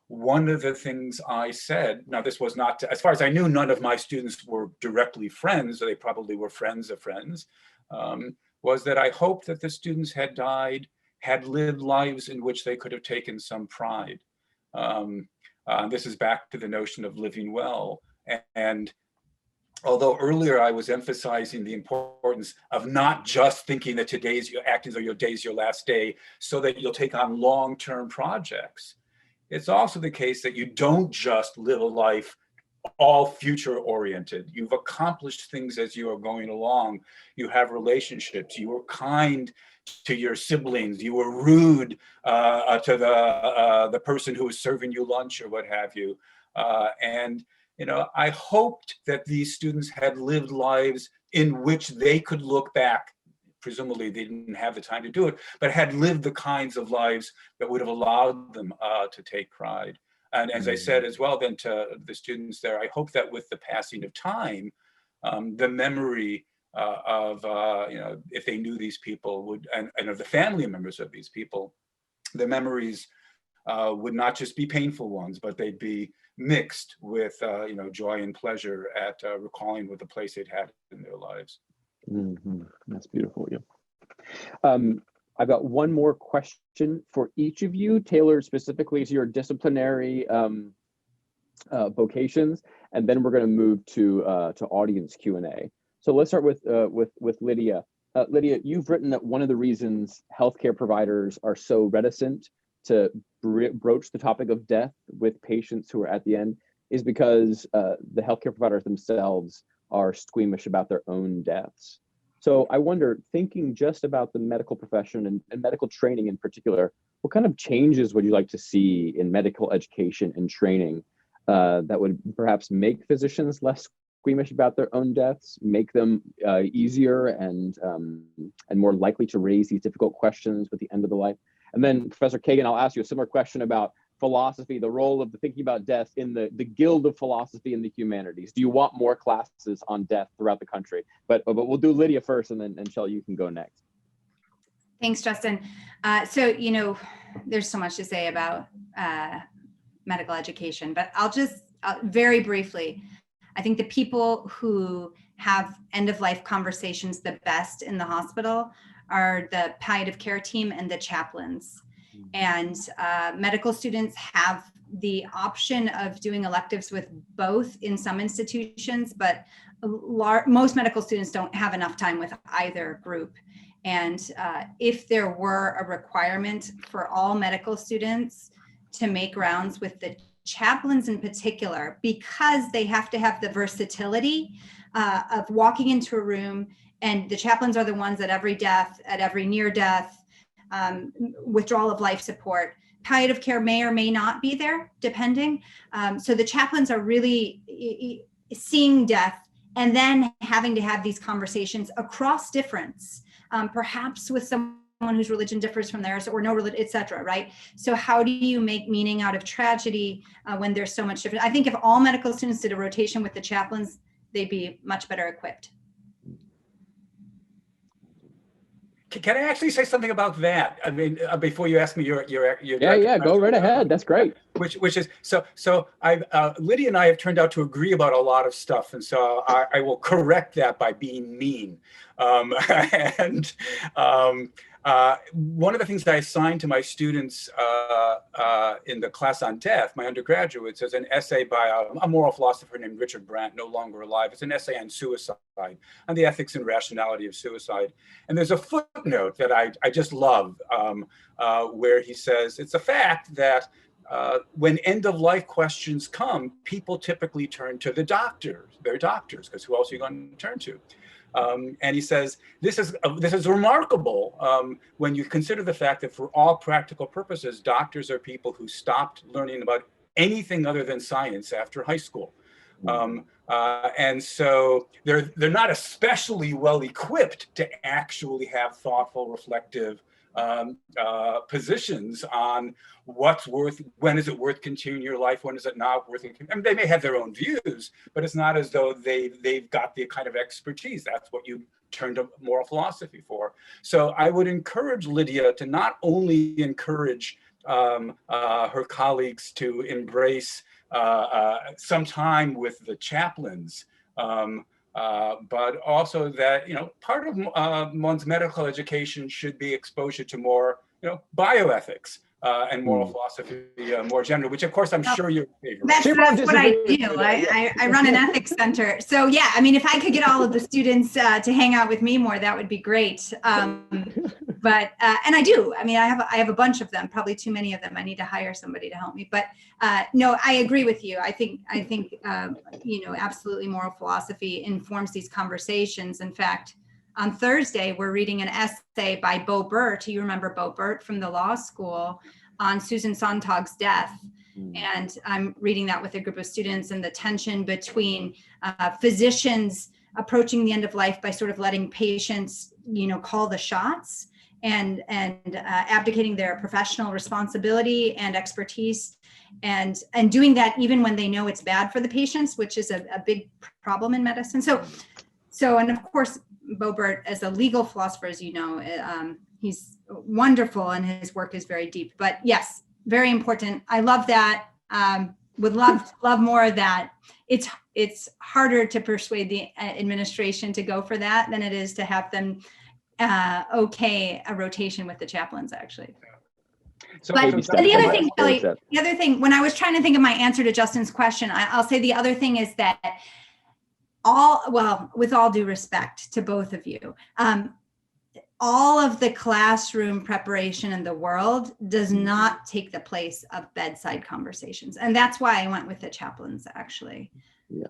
One of the things I said, now this was not, as far as I knew, none of my students were directly friends, or they probably were friends of friends, was that I hoped that the students had lived lives in which they could have taken some pride. This is back to the notion of living well. And although earlier I was emphasizing the importance of not just thinking that acting as though your day is your last day so that you'll take on long-term projects, it's also the case that you don't just live a life all future oriented. You've accomplished things as you are going along. You have relationships. You were kind to your siblings. You were rude to the person who was serving you lunch or what have you. And I hoped that these students had lived lives in which they could look back. Presumably they didn't have the time to do it, but had lived the kinds of lives that would have allowed them to take pride. And as I said as well then to the students there, I hope that with the passing of time, the memory of, if they knew these people and of the family members of these people, the memories would not just be painful ones, but they'd be mixed with, joy and pleasure at recalling what the place they'd had in their lives. Mm-hmm. That's beautiful. Yeah. I've got one more question for each of you, tailored specifically to your disciplinary vocations, and then we're going to move to audience Q&A. So let's start with Lydia. Lydia, you've written that one of the reasons healthcare providers are so reticent to broach the topic of death with patients who are at the end is because the healthcare providers themselves are squeamish about their own deaths. So I wonder, thinking just about the medical profession and medical training in particular, what kind of changes would you like to see in medical education and training that would perhaps make physicians less squeamish about their own deaths, make them easier and more likely to raise these difficult questions with the end of the life? And then Professor Kagan, I'll ask you a similar question about philosophy, the role of the thinking about death in the guild of philosophy in the humanities. Do you want more classes on death throughout the country? But we'll do Lydia first, and then Shelly, you can go next. Thanks, Justin. So, there's so much to say about medical education, but I'll just very briefly, I think the people who have end-of-life conversations the best in the hospital are the palliative care team and the chaplains. And medical students have the option of doing electives with both in some institutions, but most medical students don't have enough time with either group. And if there were a requirement for all medical students to make rounds with the chaplains in particular, because they have to have the versatility of walking into a room, and the chaplains are the ones at every death, at every near death, withdrawal of life support. Palliative care may or may not be there, depending. So the chaplains are really seeing death and then having to have these conversations across difference, perhaps with someone whose religion differs from theirs or no religion, et cetera, right? So how do you make meaning out of tragedy when there's so much difference? I think if all medical students did a rotation with the chaplains, they'd be much better equipped. Can I actually say something about that? I mean, before you ask me your yeah, go right ahead. That's great. Which is so. Lydia and I have turned out to agree about a lot of stuff, and so I will correct that by being mean. One of the things that I assigned to my students in the class on death, my undergraduates, is an essay by a moral philosopher named Richard Brandt, no longer alive. It's an essay on suicide, on the ethics and rationality of suicide. And there's a footnote that I just love, where he says, it's a fact that when end-of-life questions come, people typically turn to their doctors, because who else are you going to turn to? And he says, this is remarkable when you consider the fact that for all practical purposes, doctors are people who stopped learning about anything other than science after high school. And so they're not especially well equipped to actually have thoughtful, reflective positions on what's worth, when is it worth continuing your life, when is it not worth it. I mean, they may have their own views, but it's not as though they've got the kind of expertise. That's what you turn to moral philosophy for. So I would encourage Lydia to not only encourage her colleagues to embrace some time with the chaplains, but also that, part of one's medical education should be exposure to more, bioethics and moral philosophy more generally, which of course I'm sure you're in favor of. That's what I do. I run an ethics center. So yeah, I mean, if I could get all of the students to hang out with me more, that would be great. But and I do. I mean, I have a bunch of them, probably too many of them. I need to hire somebody to help me. But no, I agree with you. I think absolutely moral philosophy informs these conversations. In fact, on Thursday, we're reading an essay by Bo Burt. You remember Bo Burt from the law school on Susan Sontag's death. And I'm reading that with a group of students, and the tension between physicians approaching the end of life by sort of letting patients, call the shots and abdicating their professional responsibility and expertise, and doing that even when they know it's bad for the patients, which is a big problem in medicine. So, and of course, Bo Burt, as a legal philosopher, as you know, he's wonderful and his work is very deep. But yes, very important. I love that. Would love more of that. It's harder to persuade the administration to go for that than it is to have them okay a rotation with the chaplains, actually. So, but the other thing, Shelly, the other thing, when I was trying to think of my answer to Justin's question, I'll say the other thing is that with all due respect to both of you, all of the classroom preparation in the world does not take the place of bedside conversations. And that's why I went with the chaplains, actually. Yeah.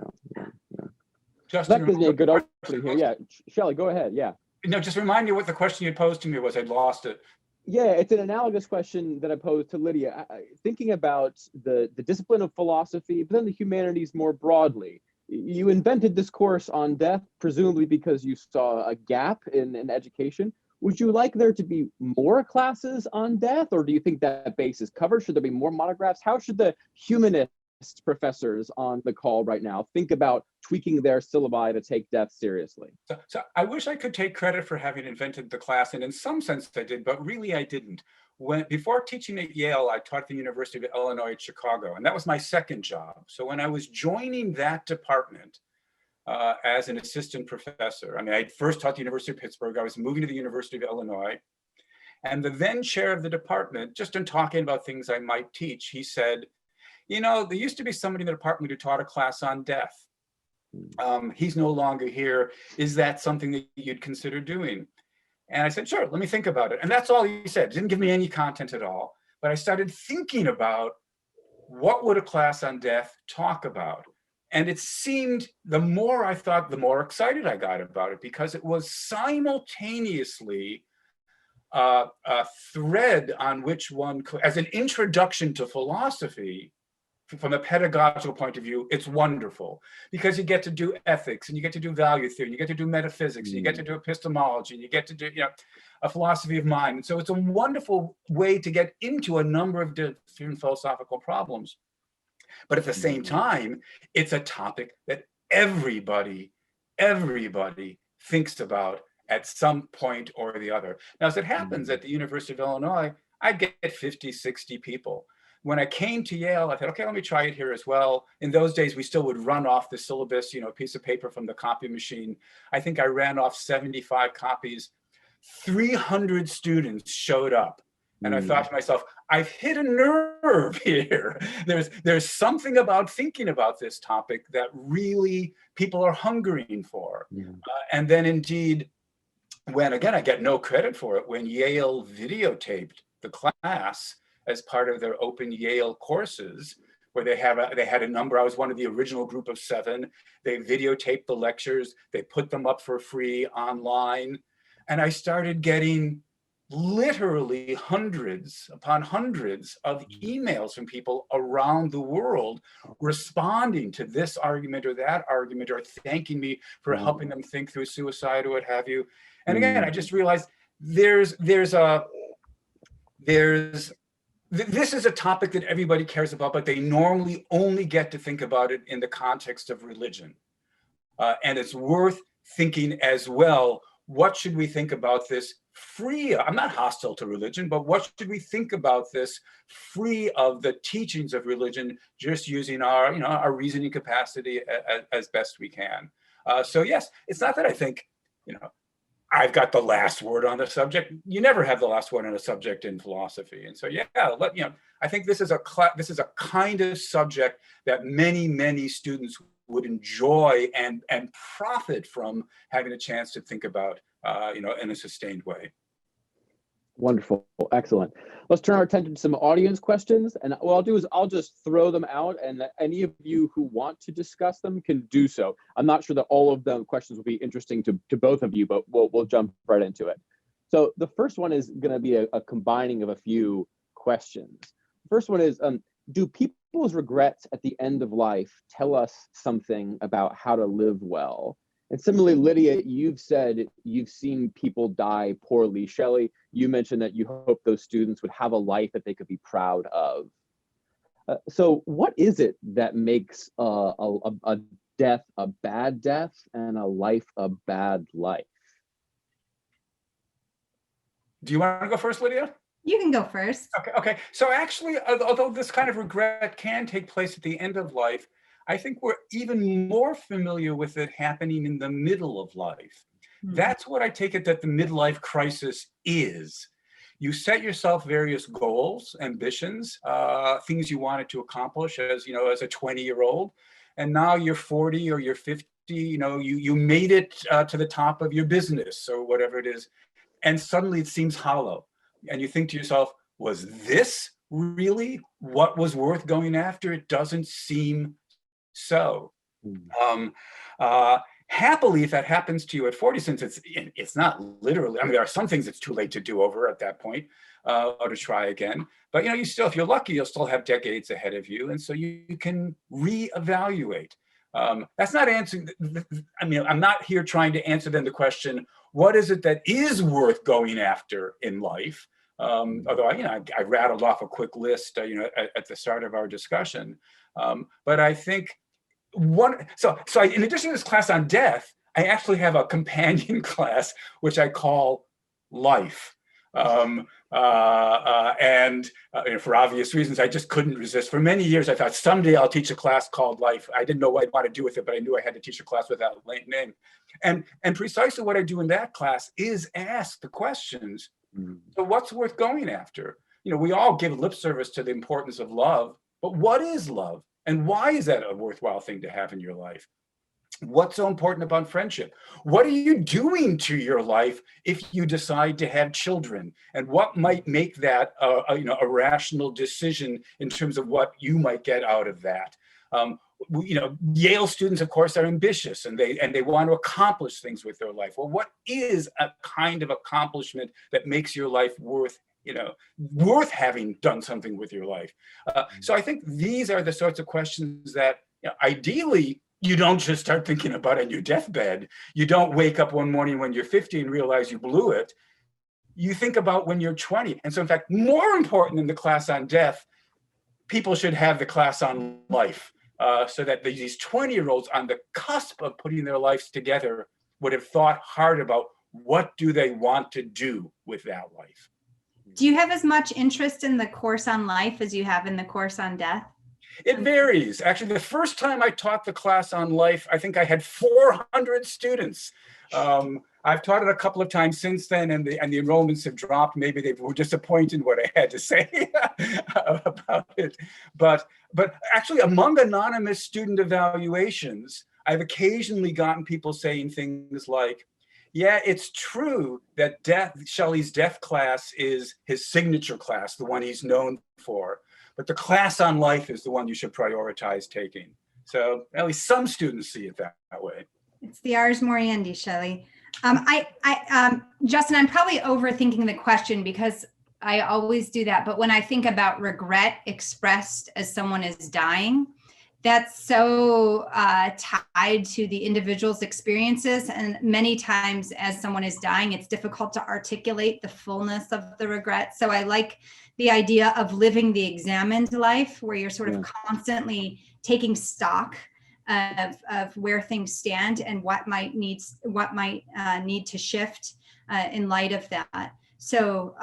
Justin, that gives me a good opening here. Yeah, Shelly, go ahead. Yeah. No, just remind me what the question you posed to me was. I'd lost it. Yeah, it's an analogous question that I posed to Lydia. Thinking about the discipline of philosophy, but then the humanities more broadly. You invented this course on death, presumably because you saw a gap in education. Would you like there to be more classes on death, or do you think that base is covered? Should there be more monographs? How should the humanist professors on the call right now think about tweaking their syllabi to take death seriously? So I wish I could take credit for having invented the class, and in some sense I did, but really I didn't. Before teaching at Yale, I taught at the University of Illinois at Chicago, and that was my second job. So when I was joining that department as an assistant professor, I mean, I first taught at the University of Pittsburgh, I was moving to the University of Illinois, and the then chair of the department, just in talking about things I might teach, he said, there used to be somebody in the department who taught a class on death. He's no longer here. Is that something that you'd consider doing? And I said, sure, let me think about it. And that's all he said. Didn't give me any content at all. But I started thinking about what would a class on death talk about? And it seemed, the more I thought, the more excited I got about it, because it was simultaneously a thread on which one could, as an introduction to philosophy, from a pedagogical point of view, it's wonderful, because you get to do ethics, and you get to do value theory, and you get to do metaphysics, and you get to do epistemology, and you get to do a philosophy of mind. And so it's a wonderful way to get into a number of different philosophical problems. But at the same time, it's a topic that everybody thinks about at some point or the other. Now, as it happens, at the University of Illinois, I get 50, 60 people. When I came to Yale, I thought, okay, let me try it here as well. In those days, we still would run off the syllabus, a piece of paper from the copy machine. I think I ran off 75 copies. 300 students showed up. And I thought to myself, I've hit a nerve here. There's something about thinking about this topic that really people are hungering for. And then indeed, when, again, I get no credit for it, when Yale videotaped the class as part of their open Yale courses, where they had a number, I was one of the original group of 7. They videotaped the lectures, they put them up for free online. And I started getting literally hundreds upon hundreds of emails from people around the world responding to this argument or that argument, or thanking me for helping them think through suicide or what have you. And again, I just realized this is a topic that everybody cares about, but they normally only get to think about it in the context of religion. And it's worth thinking as well, what should we think about this free? I'm not hostile to religion, but what should we think about this free of the teachings of religion, just using our, our reasoning capacity as best we can. So yes, it's not that I think, I've got the last word on the subject. You never have the last word on a subject in philosophy. And so, yeah, I think this is a kind of subject that many students would enjoy and profit from having a chance to think about, in a sustained way. Wonderful, excellent. Let's turn our attention to some audience questions. And what I'll do is I'll just throw them out, and any of you who want to discuss them can do so. I'm not sure that all of the questions will be interesting to both of you, but we'll jump right into it. So the first one is going to be a combining of a few questions. The first one is, do people's regrets at the end of life tell us something about how to live well? And similarly, Lydia, you've said you've seen people die poorly. Shelly, you mentioned that you hope those students would have a life that they could be proud of. So what is it that makes a death a bad death and a life a bad life? Do you want to go first, Lydia? You can go first. Okay. So actually, although this kind of regret can take place at the end of life, I think we're even more familiar with it happening in the middle of life. Mm-hmm. That's what I take it that the midlife crisis is. You set yourself various goals, ambitions, things you wanted to accomplish as a 20-year-old, and now you're 40 or you're 50. You made it to the top of your business or whatever it is, and suddenly it seems hollow, and you think to yourself, was this really what was worth going after? It doesn't seem so. Happily, if that happens to you at 40, since it's not literally, there are some things it's too late to do over at that point, or to try again. But you still, if you're lucky, you'll still have decades ahead of you, and so you can reevaluate. That's not answering. I'm not here trying to answer then the question, what is it that is worth going after in life? Although I rattled off a quick list, at the start of our discussion. But I think so in addition to this class on death, I actually have a companion class, which I call life. And for obvious reasons, I just couldn't resist. For many years, I thought someday I'll teach a class called life. I didn't know what I'd want to do with it, but I knew I had to teach a class with that name. And precisely what I do in that class is ask the questions. So what's worth going after? We all give lip service to the importance of love, but what is love? And why is that a worthwhile thing to have in your life? What's so important about friendship? What are you doing to your life if you decide to have children? And what might make that a rational decision in terms of what you might get out of that? Yale students, of course, are ambitious and they want to accomplish things with their life. Well, what is a kind of accomplishment that makes your life worth having done something with your life? So I think these are the sorts of questions that ideally you don't just start thinking about on your deathbed. You don't wake up one morning when you're 50 and realize you blew it. You think about when you're 20. And so in fact, more important than the class on death, people should have the class on life, so that these 20-year-olds on the cusp of putting their lives together would have thought hard about what do they want to do with that life. Do you have as much interest in the course on life as you have in the course on death? It varies. Actually, the first time I taught the class on life, I think I had 400 students. I've taught it a couple of times since then, and the enrollments have dropped. Maybe they were disappointed in what I had to say about it. But actually, among anonymous student evaluations, I've occasionally gotten people saying things like, yeah, it's true that Shelly's death class is his signature class, the one he's known for. But the class on life is the one you should prioritize taking. So at least some students see it that way. It's the Ars Moriendi, Shelly. Justin, I'm probably overthinking the question because I always do that. But when I think about regret expressed as someone is dying, that's so tied to the individual's experiences. And many times as someone is dying, it's difficult to articulate the fullness of the regret. So I like the idea of living the examined life where you're sort of constantly taking stock of where things stand and what might need to shift in light of that. So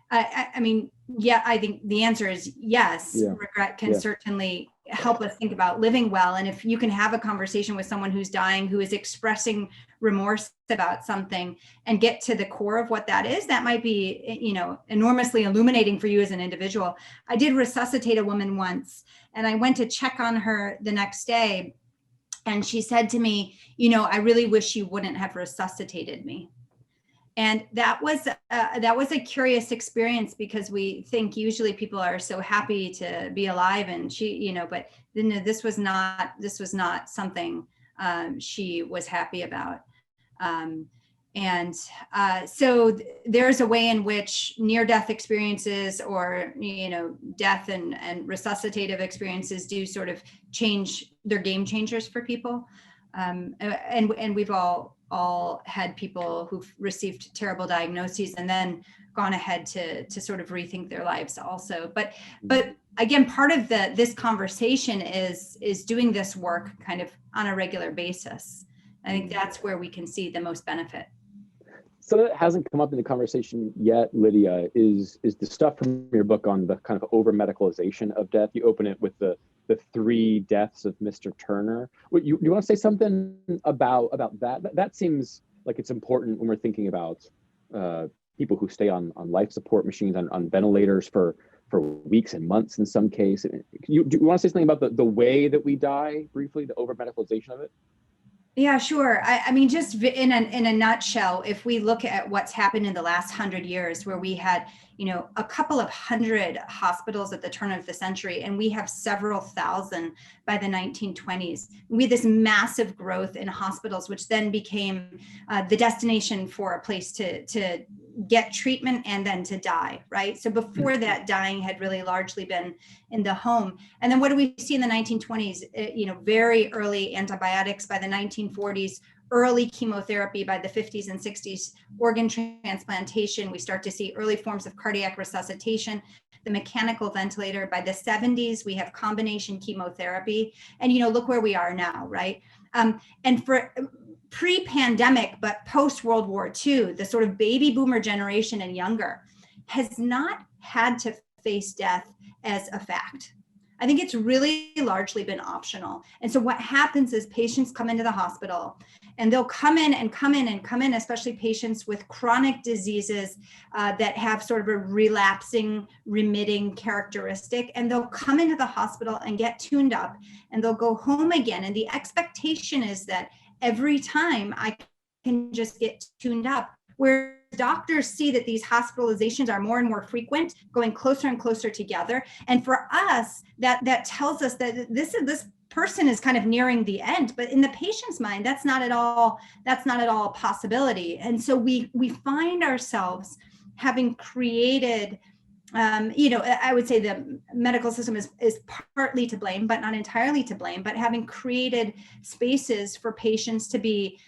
I mean, yeah, I think the answer is yes. Yeah. Regret can certainly help us think about living well. And if you can have a conversation with someone who's dying, who is expressing remorse about something, and get to the core of what that is, that might be, you know, enormously illuminating for you as an individual. I did resuscitate a woman once, and I went to check on her the next day. And she said to me, you know, I really wish you wouldn't have resuscitated me. And that was a curious experience, because we think usually people are so happy to be alive, and she, you know, but this was not something she was happy about. So there's a way in which near-death experiences, or, you know, death and resuscitative experiences do sort of change, they're game changers for people. And we've all had people who've received terrible diagnoses and then gone ahead to sort of rethink their lives also. But again, part of this conversation is doing this work kind of on a regular basis. I think that's where we can see the most benefit. Something that hasn't come up in the conversation yet, Lydia, is the stuff from your book on the kind of over-medicalization of death. You open it with the 3 deaths of Mr. Turner. You want to say something about that? That seems like it's important when we're thinking about people who stay on life support machines, on ventilators for weeks and months in some case. Do you want to say something about the way that we die, briefly, the over-medicalization of it? Yeah, sure. I mean, just in a nutshell, if we look at what's happened in the last 100 years, where we had, you know, a couple of hundred hospitals at the turn of the century, and we have several thousand by the 1920s. We had this massive growth in hospitals, which then became the destination for a place to get treatment and then to die, right? So before that, dying had really largely been in the home. And then what do we see in the 1920s? You know, very early antibiotics by the 1940s, early chemotherapy by the 50s and 60s, organ transplantation. We start to see early forms of cardiac resuscitation, the mechanical ventilator. By the 70s, we have combination chemotherapy. And, you know, look where we are now, right? And for pre-pandemic, but post-World War II, the sort of baby boomer generation and younger has not had to face death as a fact. I think it's really largely been optional. And so what happens is patients come into the hospital, and they'll come in, especially patients with chronic diseases that have sort of a relapsing, remitting characteristic. And they'll come into the hospital and get tuned up, and they'll go home again. And the expectation is that every time I can just get tuned up, where doctors see that these hospitalizations are more and more frequent, going closer and closer together. And for us, that tells us that this person is kind of nearing the end, but in the patient's mind, that's not at all a possibility. And so we find ourselves having created, you know, I would say the medical system is partly to blame, but not entirely to blame, but having created spaces for patients to be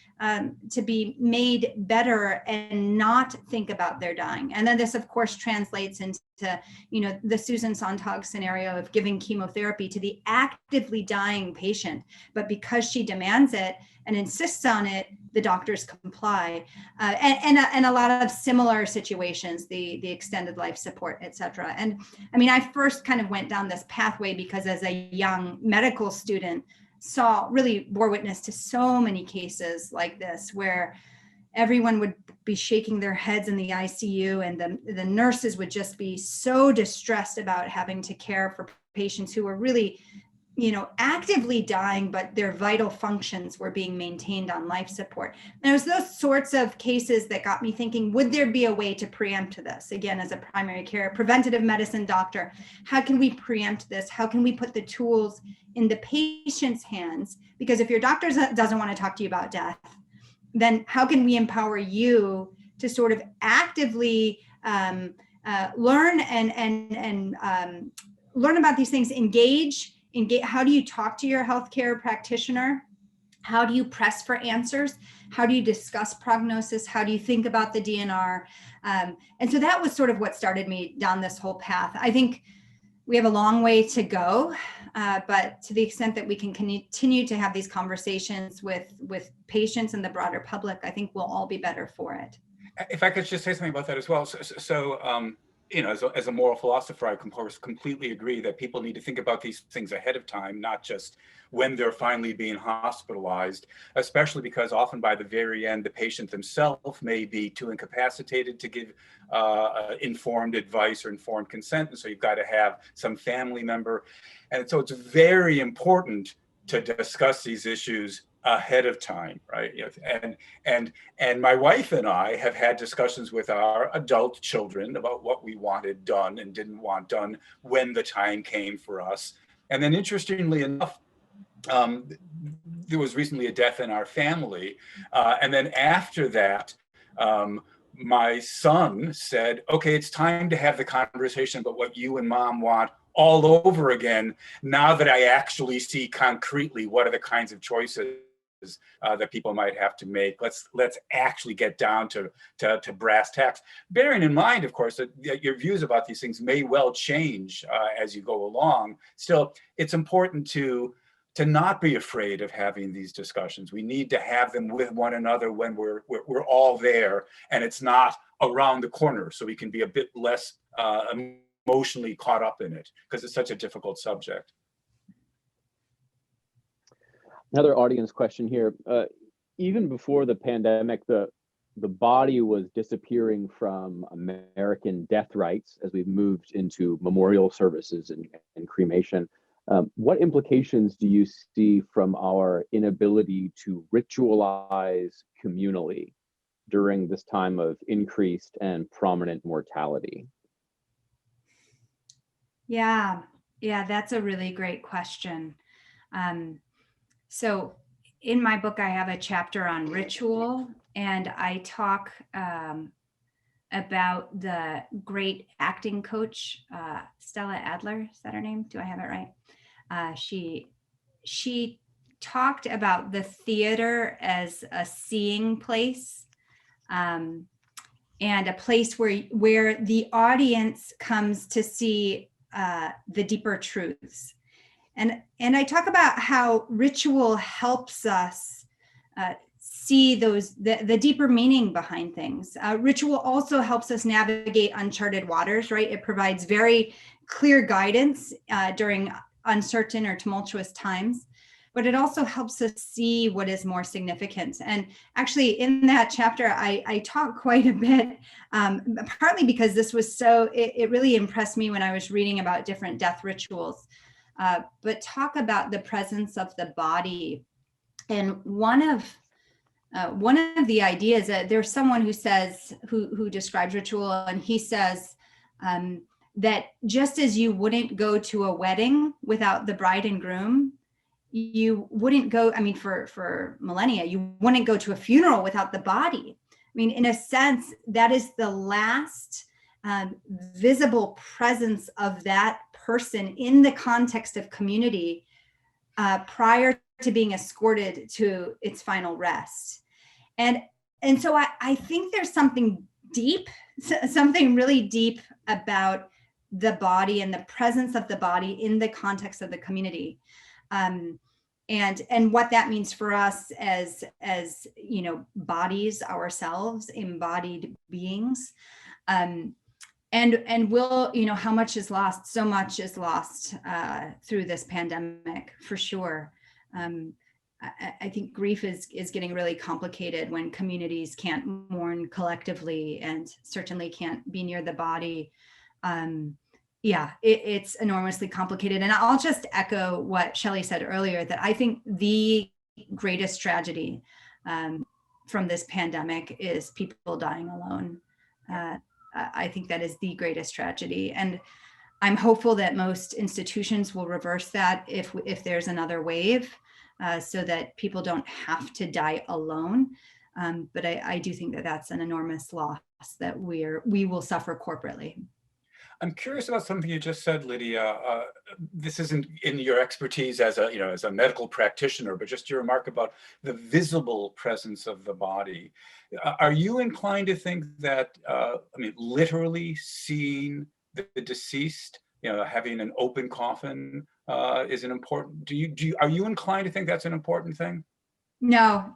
made better and not think about their dying. And then this, of course, translates into, you know, the Susan Sontag scenario of giving chemotherapy to the actively dying patient, but because she demands it and insists on it, the doctors comply. And a lot of similar situations, the extended life support, et cetera. And I mean, I first kind of went down this pathway because as a young medical student, bore witness to so many cases like this, where everyone would be shaking their heads in the ICU, and the nurses would just be so distressed about having to care for patients who were really, you know, actively dying, but their vital functions were being maintained on life support. And it was those sorts of cases that got me thinking, would there be a way to preempt this? Again, as a primary care, preventative medicine doctor, how can we preempt this? How can we put the tools in the patient's hands? Because if your doctor doesn't want to talk to you about death, then how can we empower you to sort of actively learn and learn about these things, engage. How do you talk to your healthcare practitioner? How do you press for answers? How do you discuss prognosis? How do you think about the DNR? And so that was sort of what started me down this whole path. I think we have a long way to go, but to the extent that we can continue to have these conversations with patients and the broader public, I think we'll all be better for it. If I could just say something about that as well. You know, as a moral philosopher, I completely agree that people need to think about these things ahead of time, not just when they're finally being hospitalized, especially because often by the very end, the patient themselves may be too incapacitated to give informed advice or informed consent. And so you've got to have some family member. And so it's very important to discuss these issues ahead of time, right? And my wife and I have had discussions with our adult children about what we wanted done and didn't want done when the time came for us. And then interestingly enough, there was recently a death in our family. And then after that, my son said, okay, it's time to have the conversation about what you and mom want all over again. Now that I actually see concretely what are the kinds of choices that people might have to make. Let's actually get down to brass tacks. Bearing in mind, of course, that your views about these things may well change as you go along. Still, it's important to not be afraid of having these discussions. We need to have them with one another when we're all there, and it's not around the corner, so we can be a bit less emotionally caught up in it because it's such a difficult subject. Another audience question here. Even before the pandemic, the body was disappearing from American death rites as we've moved into memorial services and cremation. What implications do you see from our inability to ritualize communally during this time of increased and prominent mortality? Yeah, that's a really great question. So in my book, I have a chapter on ritual, and I talk about the great acting coach, Stella Adler, is that her name? Do I have it right? She talked about the theater as a seeing place, and a place where the audience comes to see the deeper truths. And I talk about how ritual helps us see the deeper meaning behind things. Ritual also helps us navigate uncharted waters, right? It provides very clear guidance during uncertain or tumultuous times, but it also helps us see what is more significant. And actually in that chapter, I talk quite a bit, partly because this was it really impressed me when I was reading about different death rituals. But talk about the presence of the body. And one of the ideas that there's someone who says, who describes ritual, and he says that just as you wouldn't go to a wedding without the bride and groom, you wouldn't go, I mean, for millennia, you wouldn't go to a funeral without the body. I mean, in a sense, that is the last visible presence of that person in the context of community prior to being escorted to its final rest. And so I think there's something really deep about the body and the presence of the body in the context of the community. And what that means for us as you know, bodies ourselves, embodied beings. And we'll, you know, how much is lost? So much is lost through this pandemic, for sure. I think grief is getting really complicated when communities can't mourn collectively and certainly can't be near the body. It's enormously complicated. And I'll just echo what Shelly said earlier, that I think the greatest tragedy from this pandemic is people dying alone. I think that is the greatest tragedy. And I'm hopeful that most institutions will reverse that if there's another wave, so that people don't have to die alone. But I do think that that's an enormous loss that we will suffer corporately. I'm curious about something you just said, Lydia. This isn't in your expertise as a medical practitioner, but just your remark about the visible presence of the body. Are you inclined to think that, literally seeing the deceased, having an open coffin is an important? Are you inclined to think that's an important thing? No,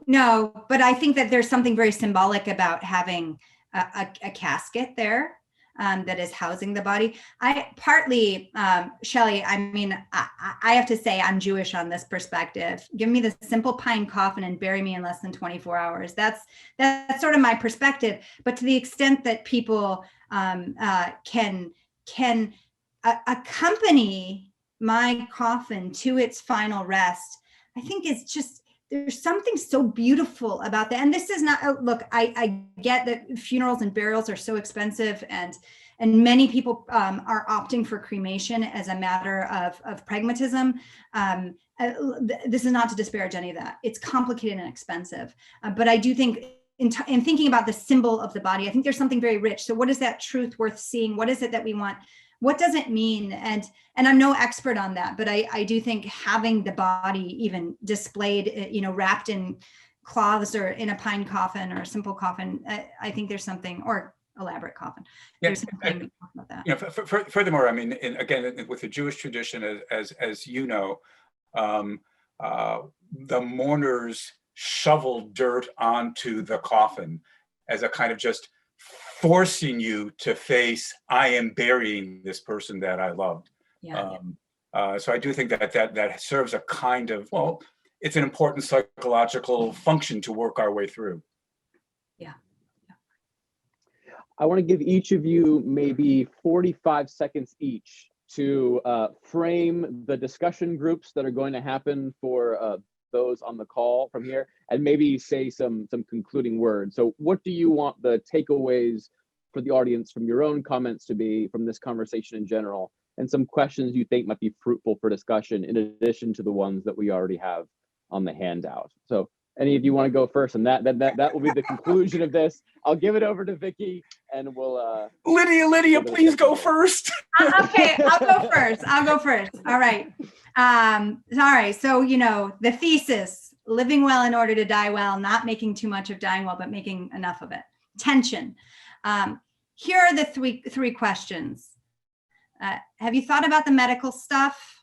but I think that there's something very symbolic about having a casket there. That is housing the body. Shelly, I have to say I'm Jewish on this perspective. Give me the simple pine coffin and bury me in less than 24 hours. That's sort of my perspective. But to the extent that people can accompany my coffin to its final rest, I think it's just, there's something so beautiful about that. And this is not, look, I get that funerals and burials are so expensive, and many people are opting for cremation as a matter of pragmatism. This is not to disparage any of that. It's complicated and expensive. But I do think in thinking about the symbol of the body, I think there's something very rich. So what is that truth worth seeing? What is it that we want? What does it mean? And I'm no expert on that, but I do think having the body even displayed, wrapped in cloths or in a pine coffin or a simple coffin, I think there's something, or elaborate coffin. Yeah, there's something about that. Furthermore, again, with the Jewish tradition, as you know, the mourners shovel dirt onto the coffin as a kind of just forcing you to face, I am burying this person that I loved. Yeah. So I do think that serves a kind of, it's an important psychological function to work our way through. Yeah. I want to give each of you maybe 45 seconds each to frame the discussion groups that are going to happen for those on the call from here, and maybe say some concluding words. So what do you want the takeaways for the audience from your own comments to be from this conversation in general, and some questions you think might be fruitful for discussion in addition to the ones that we already have on the handout? So any of you want to go first, and that will be the conclusion of this. I'll give it over to Vicky, and we'll Lydia, please go first. Okay, I'll go first. All right. So, the thesis, living well in order to die well, not making too much of dying well, but making enough of it. Tension. Here are the three questions. Have you thought about the medical stuff?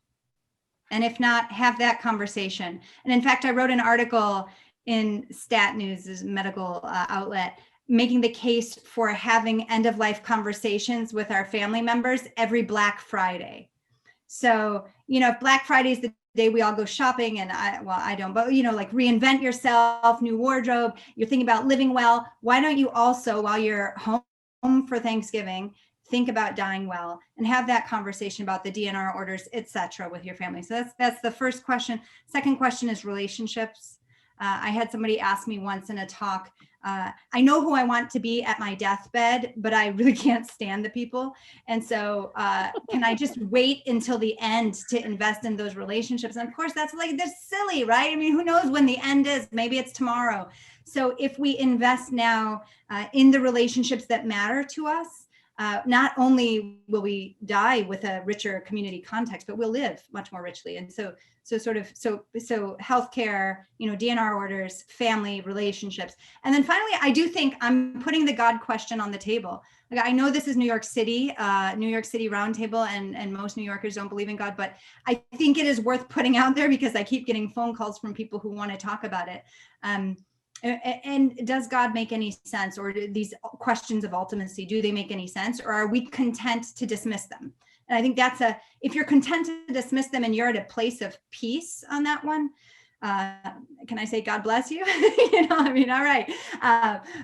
And if not, have that conversation. And in fact, I wrote an article in Stat News, this medical outlet, making the case for having end-of-life conversations with our family members every Black Friday. So, if Black Friday is the day we all go shopping, and I don't, but like reinvent yourself, new wardrobe, you're thinking about living well. Why don't you also, while you're home for Thanksgiving, think about dying well and have that conversation about the DNR orders, etc., with your family? So that's the first question. Second question is relationships. I had somebody ask me once in a talk, I know who I want to be at my deathbed, but I really can't stand the people. And so can I just wait until the end to invest in those relationships? And of course, that's silly, right? I mean, who knows when the end is? Maybe it's tomorrow. So if we invest now in the relationships that matter to us, not only will we die with a richer community context, but we'll live much more richly. And so healthcare, DNR orders, family, relationships. And then finally, I do think I'm putting the God question on the table. Like, I know this is New York City Roundtable, and most New Yorkers don't believe in God, but I think it is worth putting out there because I keep getting phone calls from people who want to talk about it. And does God make any sense? Or do these questions of ultimacy, do they make any sense? Or are we content to dismiss them? And I think if you're content to dismiss them and you're at a place of peace on that one, can I say God bless you? All right.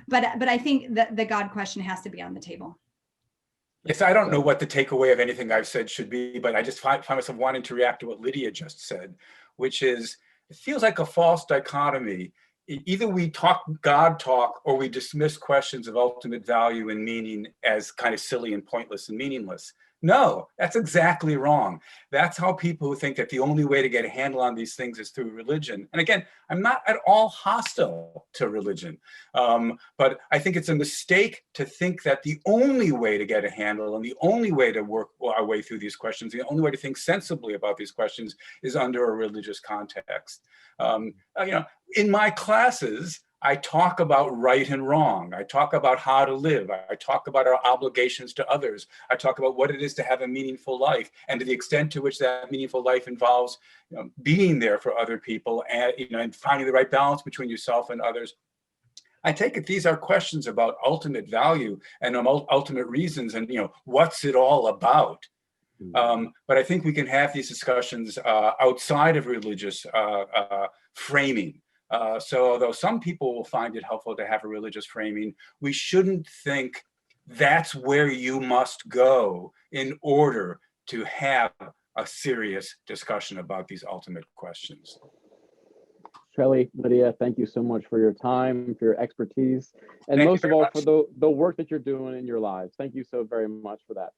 But I think that the God question has to be on the table. Yes, I don't know what the takeaway of anything I've said should be, but I just find myself wanting to react to what Lydia just said, which is, it feels like a false dichotomy. Either we talk God talk, or we dismiss questions of ultimate value and meaning as kind of silly and pointless and meaningless. No, that's exactly wrong. That's how people who think that the only way to get a handle on these things is through religion. And again, I'm not at all hostile to religion, but I think it's a mistake to think that the only way to get a handle and the only way to work our way through these questions, the only way to think sensibly about these questions is under a religious context. In my classes, I talk about right and wrong. I talk about how to live. I talk about our obligations to others. I talk about what it is to have a meaningful life, and to the extent to which that meaningful life involves, being there for other people, and and finding the right balance between yourself and others. I take it these are questions about ultimate value and ultimate reasons, and what's it all about. But I think we can have these discussions outside of religious framing. So although some people will find it helpful to have a religious framing, we shouldn't think that's where you must go in order to have a serious discussion about these ultimate questions. Shelly, Lydia, thank you so much for your time, for your expertise, and most of all for the work that you're doing in your lives. Thank you so very much for that.